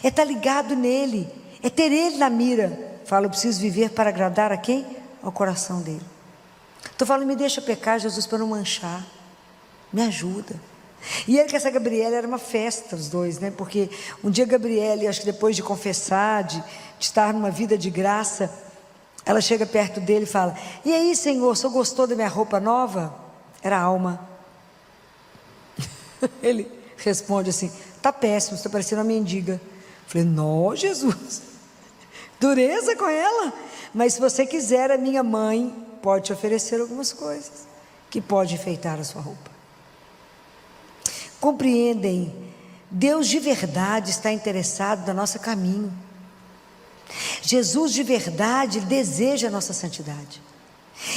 é estar ligado nele, é ter Ele na mira. Fala, eu preciso viver para agradar a quem? Ao coração dele. Então fala, me deixa pecar, Jesus, para não manchar, me ajuda. E ele com essa Gabriela era uma festa, os dois, né? Porque um dia Gabriela, acho que depois de confessar, de estar numa vida de graça, ela chega perto dele e fala, e aí, Senhor, o Senhor gostou da minha roupa nova? Era a Alma. Ele responde assim, está péssimo, está parecendo uma mendiga. Eu falei, não, Jesus, dureza com ela, mas se você quiser, a minha mãe pode te oferecer algumas coisas, que pode enfeitar a sua roupa. Compreendem? Deus de verdade está interessado no nosso caminho. Jesus de verdade, Ele deseja a nossa santidade.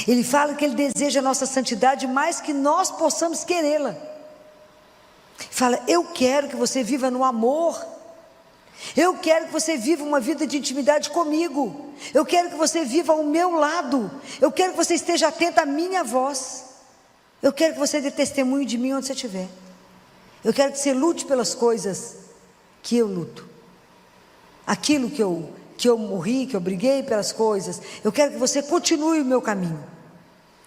Ele fala que Ele deseja a nossa santidade mais que nós possamos querê-la. Fala, eu quero que você viva no amor, eu quero que você viva uma vida de intimidade comigo, eu quero que você viva ao meu lado, eu quero que você esteja atento à minha voz, eu quero que você dê testemunho de mim onde você estiver, eu quero que você lute pelas coisas que eu luto, aquilo que eu morri, que eu briguei pelas coisas, eu quero que você continue o meu caminho.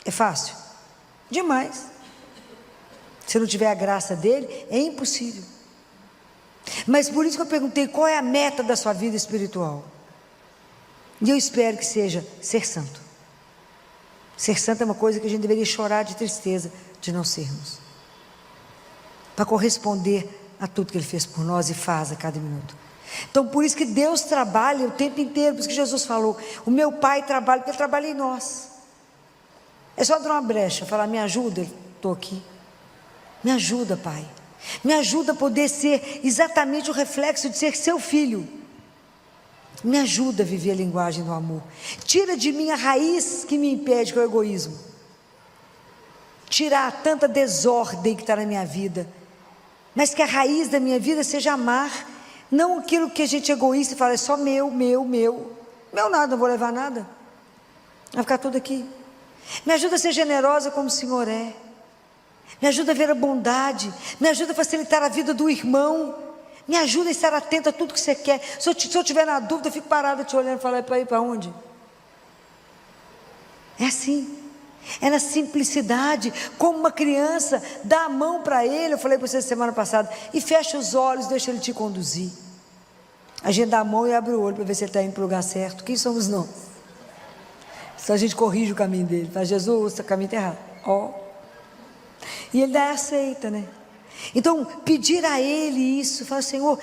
É fácil? Demais. Se não tiver a graça dele, é impossível. Mas por isso que eu perguntei, qual é a meta da sua vida espiritual? E eu espero que seja ser santo. Ser santo é uma coisa que a gente deveria chorar de tristeza de não sermos, para corresponder a tudo que Ele fez por nós e faz a cada minuto. Então por isso que Deus trabalha o tempo inteiro. Por isso que Jesus falou: o meu Pai trabalha, porque Ele trabalha em nós. É só dar uma brecha, falar: me ajuda, estou aqui. Me ajuda, Pai. Me ajuda a poder ser exatamente o reflexo de ser seu filho. Me ajuda a viver a linguagem do amor. Tira de mim a raiz que me impede, que é o egoísmo. Tirar tanta desordem que está na minha vida, mas que a raiz da minha vida seja amar. Não aquilo que a gente é egoísta e fala: é só meu nada, não vou levar nada, vai ficar tudo aqui. Me ajuda a ser generosa como o Senhor é. Me ajuda a ver a bondade. Me ajuda a facilitar a vida do irmão. Me ajuda a estar atento a tudo que você quer. Se eu estiver na dúvida, eu fico parada te olhando e falo: é para ir para onde? É assim. É na simplicidade, como uma criança dá a mão para ele. Eu falei para você semana passada: e fecha os olhos, deixa ele te conduzir. A gente dá a mão e abre o olho para ver se ele está indo para o lugar certo. Quem somos nós? Só a gente corrige o caminho dele, fala: Jesus, o caminho está errado. E ele dá aceita, né? Então pedir a Ele isso, falar: Senhor,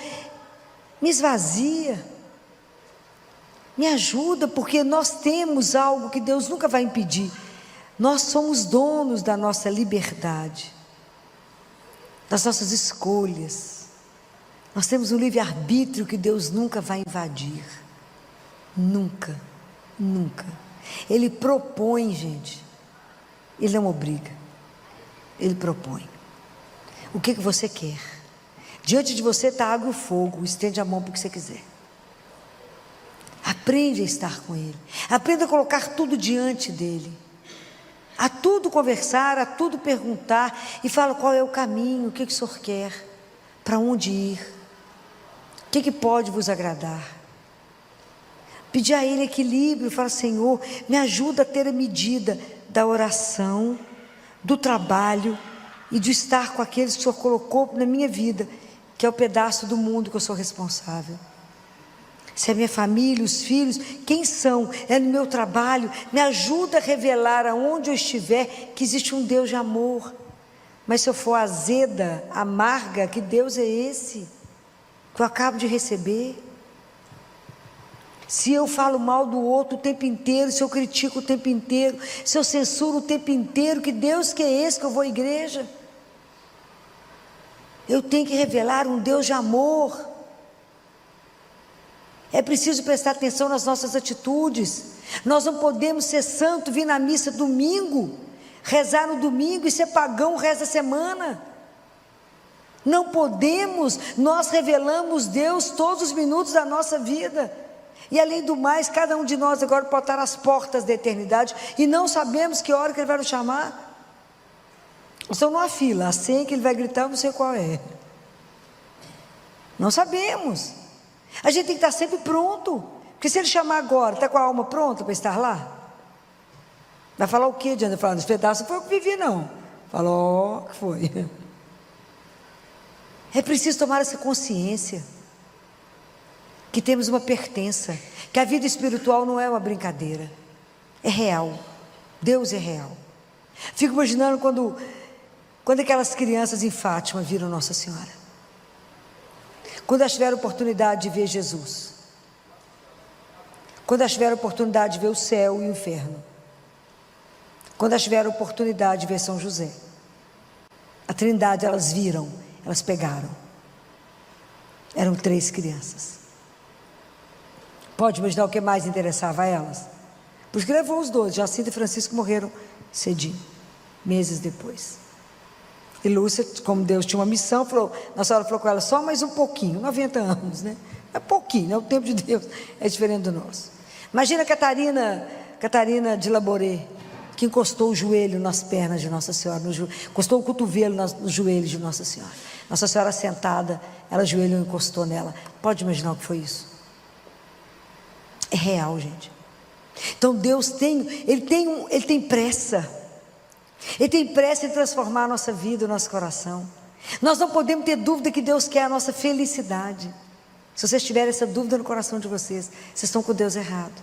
me esvazia, me ajuda, porque nós temos algo que Deus nunca vai impedir. Nós somos donos da nossa liberdade, das nossas escolhas. Nós temos um livre-arbítrio que Deus nunca vai invadir. Nunca, nunca. Ele propõe, gente. Ele não obriga. Ele propõe. O que você quer? Diante de você está a água e o fogo. Estende a mão para o que você quiser. Aprende a estar com Ele. Aprenda a colocar tudo diante dEle. A tudo conversar, a tudo perguntar. E fala: qual é o caminho? O que o Senhor quer? Para onde ir? O que pode vos agradar? Pedir a Ele equilíbrio. Fala: Senhor, me ajuda a ter a medida da oração, do trabalho e de estar com aqueles que o Senhor colocou na minha vida, que é o pedaço do mundo que eu sou responsável. Se é minha família, os filhos, quem são? É no meu trabalho. Me ajuda a revelar aonde eu estiver que existe um Deus de amor. Mas se eu for azeda, amarga, que Deus é esse que eu acabo de receber? Se eu falo mal do outro o tempo inteiro, se eu critico o tempo inteiro, se eu censuro o tempo inteiro, que Deus que é esse que eu vou à igreja? Eu tenho que revelar um Deus de amor. É preciso prestar atenção nas nossas atitudes. Nós não podemos ser santo, vir na missa domingo, rezar no domingo e ser pagão o resto da semana. Não podemos. Nós revelamos Deus todos os minutos da nossa vida. E além do mais, cada um de nós agora pode estar às portas da eternidade e não sabemos que hora que Ele vai nos chamar. Estamos numa fila, a senha que Ele vai gritar, eu não sei qual é. Não sabemos. A gente tem que estar sempre pronto, porque se Ele chamar agora, está com a alma pronta para estar lá? Vai falar o quê diante de falar? Nos pedaços não foi o que vivi, não. Falou, que foi. É preciso tomar essa consciência que temos uma pertença, que a vida espiritual não é uma brincadeira, é real. Deus é real. Fico imaginando quando aquelas crianças em Fátima viram Nossa Senhora, quando elas tiveram a oportunidade de ver Jesus, quando elas tiveram a oportunidade de ver o céu e o inferno, quando elas tiveram a oportunidade de ver São José, a Trindade elas viram, elas pegaram. Eram 3 crianças. Pode imaginar o que mais interessava a elas? Por isso que levou os 12, Jacinta e Francisco morreram cedinho, meses depois. E Lúcia, como Deus tinha uma missão, Nossa Senhora falou com ela: só mais um pouquinho, 90 anos, né? É pouquinho, né? O tempo de Deus é diferente do nosso. Imagina Catarina de Laboré, que encostou o joelho nas pernas de Nossa Senhora, encostou o cotovelo nos joelhos de Nossa Senhora. Nossa Senhora sentada, ela joelho encostou nela. Pode imaginar o que foi isso? É real, gente. Então Deus Ele tem pressa. Ele tem pressa em transformar a nossa vida, o nosso coração. Nós não podemos ter dúvida que Deus quer a nossa felicidade. Se vocês tiverem essa dúvida no coração de vocês, vocês estão com Deus errado.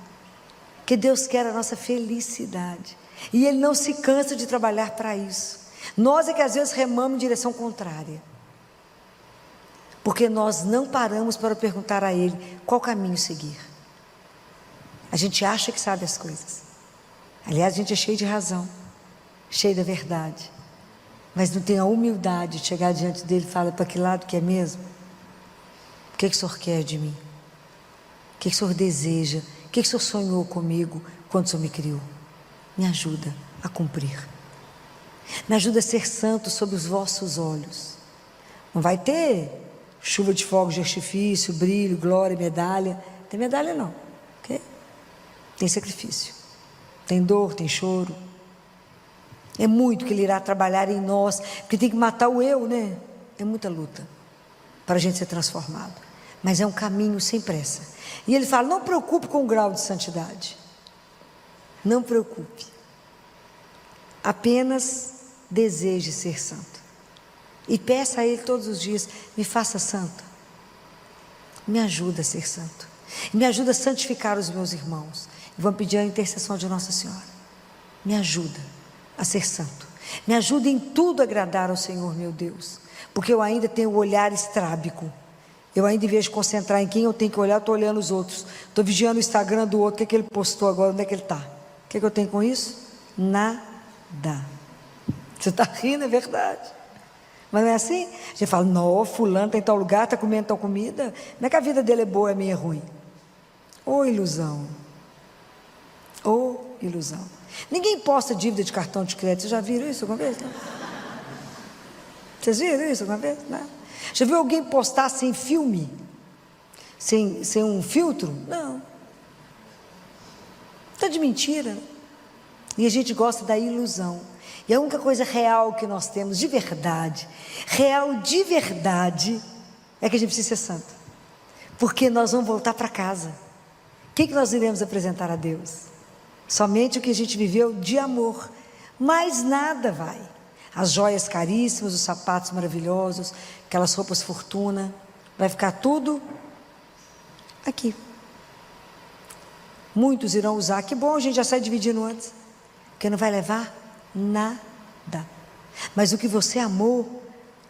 Porque Deus quer a nossa felicidade. E Ele não se cansa de trabalhar para isso. Nós é que às vezes remamos em direção contrária. Porque nós não paramos para perguntar a Ele qual caminho seguir. A gente acha que sabe as coisas. Aliás, a gente é cheio de razão, cheio da verdade. Mas não tem a humildade de chegar diante dele e falar: para que lado que é mesmo? O que o Senhor quer de mim? O que o Senhor deseja? O que o Senhor sonhou comigo quando o Senhor me criou? Me ajuda a cumprir. Me ajuda a ser santo sob os vossos olhos. Não vai ter chuva de fogos de artifício, brilho, glória, medalha. Não tem medalha não, ok? Tem sacrifício, tem dor, tem choro. É muito que Ele irá trabalhar em nós, porque tem que matar o eu, né? É muita luta para a gente ser transformado, mas é um caminho sem pressa. E Ele fala: não preocupe com o grau de santidade, não preocupe, apenas deseje ser santo, e peça a Ele todos os dias: me faça santo, me ajuda a ser santo, me ajuda a santificar os meus irmãos. E vamos pedir a intercessão de Nossa Senhora: me ajuda a ser santo, me ajuda em tudo a agradar ao Senhor meu Deus, porque eu ainda tenho o olhar estrábico, eu ainda, em vez de concentrar em quem eu tenho que olhar, estou olhando os outros, estou vigiando o Instagram do outro, o que ele postou agora, onde é que ele está, o que eu tenho com isso? Nada. Você está rindo, é verdade, mas não é assim? A gente fala: não, fulano está em tal lugar, está comendo tal comida, não é que a vida dele é boa, a minha é ruim. Ô ilusão, ô ilusão. Ninguém posta dívida de cartão de crédito. Vocês já viram isso alguma vez? Não? Vocês viram isso alguma vez? Não. Já viu alguém postar sem filme? Sem um filtro? Não. Está de mentira. E a gente gosta da ilusão. E a única coisa real que nós temos, de verdade, real de verdade, é que a gente precisa ser santo. Porque nós vamos voltar para casa. O que nós iremos apresentar a Deus? Somente o que a gente viveu de amor, mais nada vai. As joias caríssimas, os sapatos maravilhosos, aquelas roupas fortuna, vai ficar tudo aqui. Muitos irão usar, que bom, a gente já sai dividindo antes, porque não vai levar nada. Mas o que você amou, o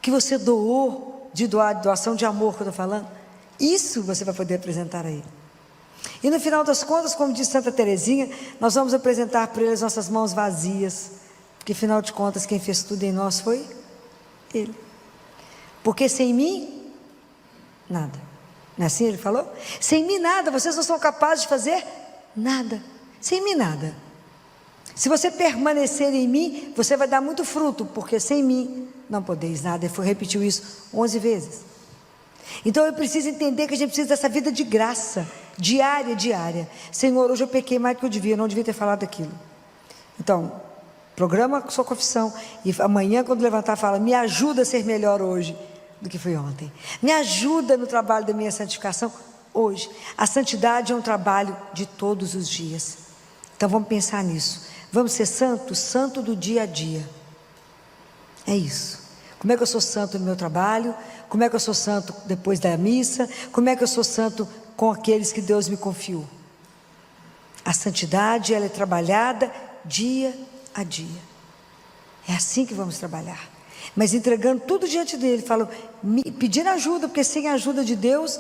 que você doou, de doação de amor que eu estou falando, isso você vai poder apresentar a Ele. E no final das contas, como diz Santa Teresinha, nós vamos apresentar para Ele as nossas mãos vazias, porque afinal de contas quem fez tudo em nós foi Ele. Porque sem mim, nada. Não é assim Ele falou? Sem mim nada, vocês não são capazes de fazer nada. Sem mim nada. Se você permanecer em mim, você vai dar muito fruto, porque sem mim não podeis nada. Ele repetiu isso 11 vezes. Então eu preciso entender que a gente precisa dessa vida de graça, diária. Senhor, hoje eu pequei mais do que eu devia, não devia ter falado aquilo. Então, programa a sua confissão, e amanhã quando levantar fala: me ajuda a ser melhor hoje do que foi ontem, me ajuda no trabalho da minha santificação hoje. A santidade é um trabalho de todos os dias. Então vamos pensar nisso, vamos ser santos, santo do dia a dia. É isso. Como é que eu sou santo no meu trabalho? Como é que eu sou santo depois da missa? Como é que eu sou santo com aqueles que Deus me confiou? A santidade, ela é trabalhada dia a dia. É assim que vamos trabalhar. Mas entregando tudo diante dele, pedindo ajuda, porque sem a ajuda de Deus,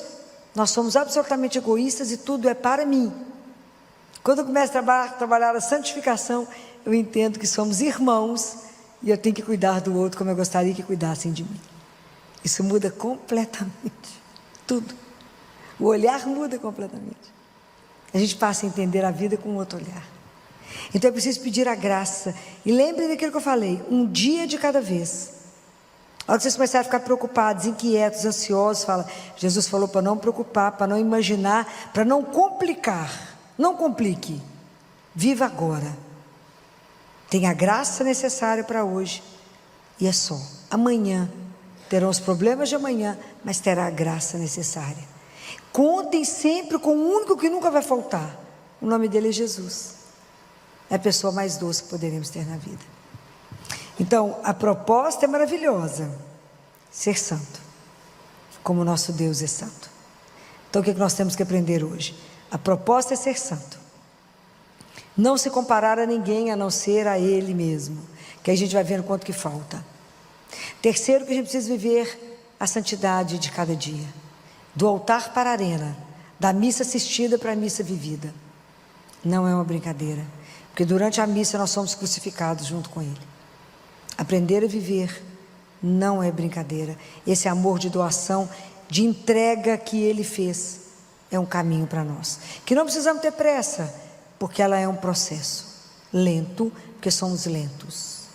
nós somos absolutamente egoístas e tudo é para mim. Quando eu começo a trabalhar a santificação, eu entendo que somos irmãos e eu tenho que cuidar do outro como eu gostaria que cuidassem de mim. Isso muda completamente tudo. O olhar muda completamente. A gente passa a entender a vida com outro olhar. Então é preciso pedir a graça. E lembrem daquilo que eu falei: um dia de cada vez. A hora que vocês começarem a ficar preocupados, inquietos, ansiosos, Jesus falou para não preocupar, para não imaginar, para não complicar. Não complique. Viva agora. Tenha a graça necessária para hoje. E é só. Amanhã terão os problemas de amanhã, mas terá a graça necessária. Contem sempre com o único que nunca vai faltar. O nome dele é Jesus. É a pessoa mais doce que poderemos ter na vida. Então, a proposta é maravilhosa: ser santo, como o nosso Deus é santo. Então, o que nós temos que aprender hoje? A proposta é ser santo. Não se comparar a ninguém a não ser a Ele mesmo, que aí a gente vai vendo quanto que falta. Terceiro, que a gente precisa viver a santidade de cada dia, do altar para a arena, da missa assistida para a missa vivida. Não é uma brincadeira, porque durante a missa nós somos crucificados junto com Ele. Aprender a viver não é brincadeira. Esse amor de doação, de entrega que Ele fez, é um caminho para nós, que não precisamos ter pressa, porque ela é um processo lento, porque somos lentos.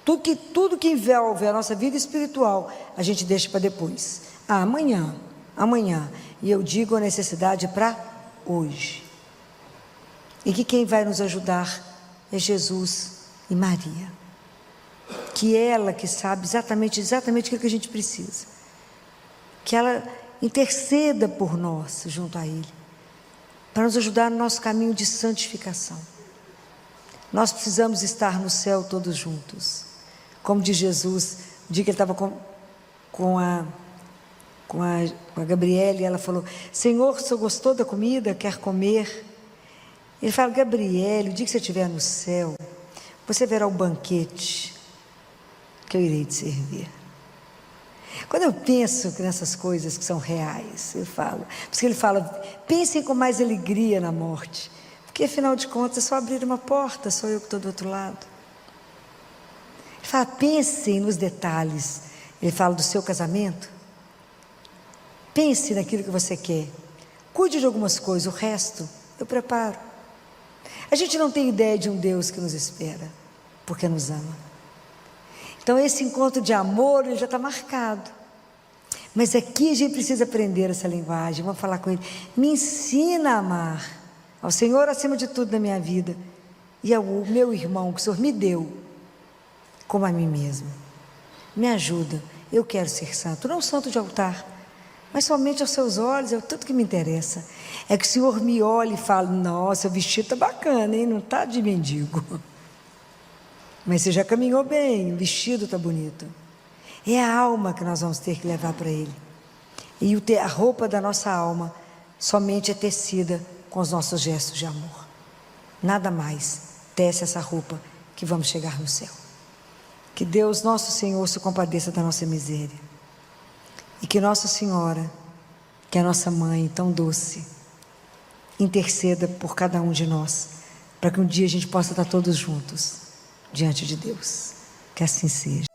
Tudo que envolve a nossa vida espiritual, a gente deixa para depois. Amanhã. E eu digo a necessidade para hoje. E que quem vai nos ajudar é Jesus e Maria. Que ela que sabe exatamente o que a gente precisa. Que ela interceda por nós junto a Ele, para nos ajudar no nosso caminho de santificação. Nós precisamos estar no céu todos juntos. Como diz Jesus, o dia que ele estava com a Gabriela, e ela falou: Senhor, o Senhor gostou da comida? Quer comer? Ele fala: Gabriela, o dia que você estiver no céu, você verá o banquete que eu irei te servir. Quando eu penso nessas coisas que são reais, eu falo, porque ele fala: pensem com mais alegria na morte, porque afinal de contas é só abrir uma porta, sou eu que estou do outro lado. Ele fala: pensem nos detalhes. Ele fala do seu casamento. Pense naquilo que você quer, cuide de algumas coisas, o resto eu preparo. A gente não tem ideia de um Deus que nos espera, porque nos ama. Então esse encontro de amor, ele já está marcado. Mas aqui a gente precisa aprender essa linguagem. Vamos falar com Ele: me ensina a amar ao Senhor acima de tudo na minha vida, e ao meu irmão que o Senhor me deu, como a mim mesmo. Me ajuda, eu quero ser santo, não santo de altar, mas somente aos seus olhos, é tudo que me interessa. É que o Senhor me olhe e fale: nossa, o vestido está bacana, hein? Não está de mendigo, mas você já caminhou bem, o vestido está bonito. É a alma que nós vamos ter que levar para Ele. E a roupa da nossa alma somente é tecida com os nossos gestos de amor. Nada mais tece essa roupa que vamos chegar no céu. Que Deus, nosso Senhor, se compadeça da nossa miséria. E que Nossa Senhora, que é a nossa mãe tão doce, interceda por cada um de nós, para que um dia a gente possa estar todos juntos diante de Deus. Que assim seja.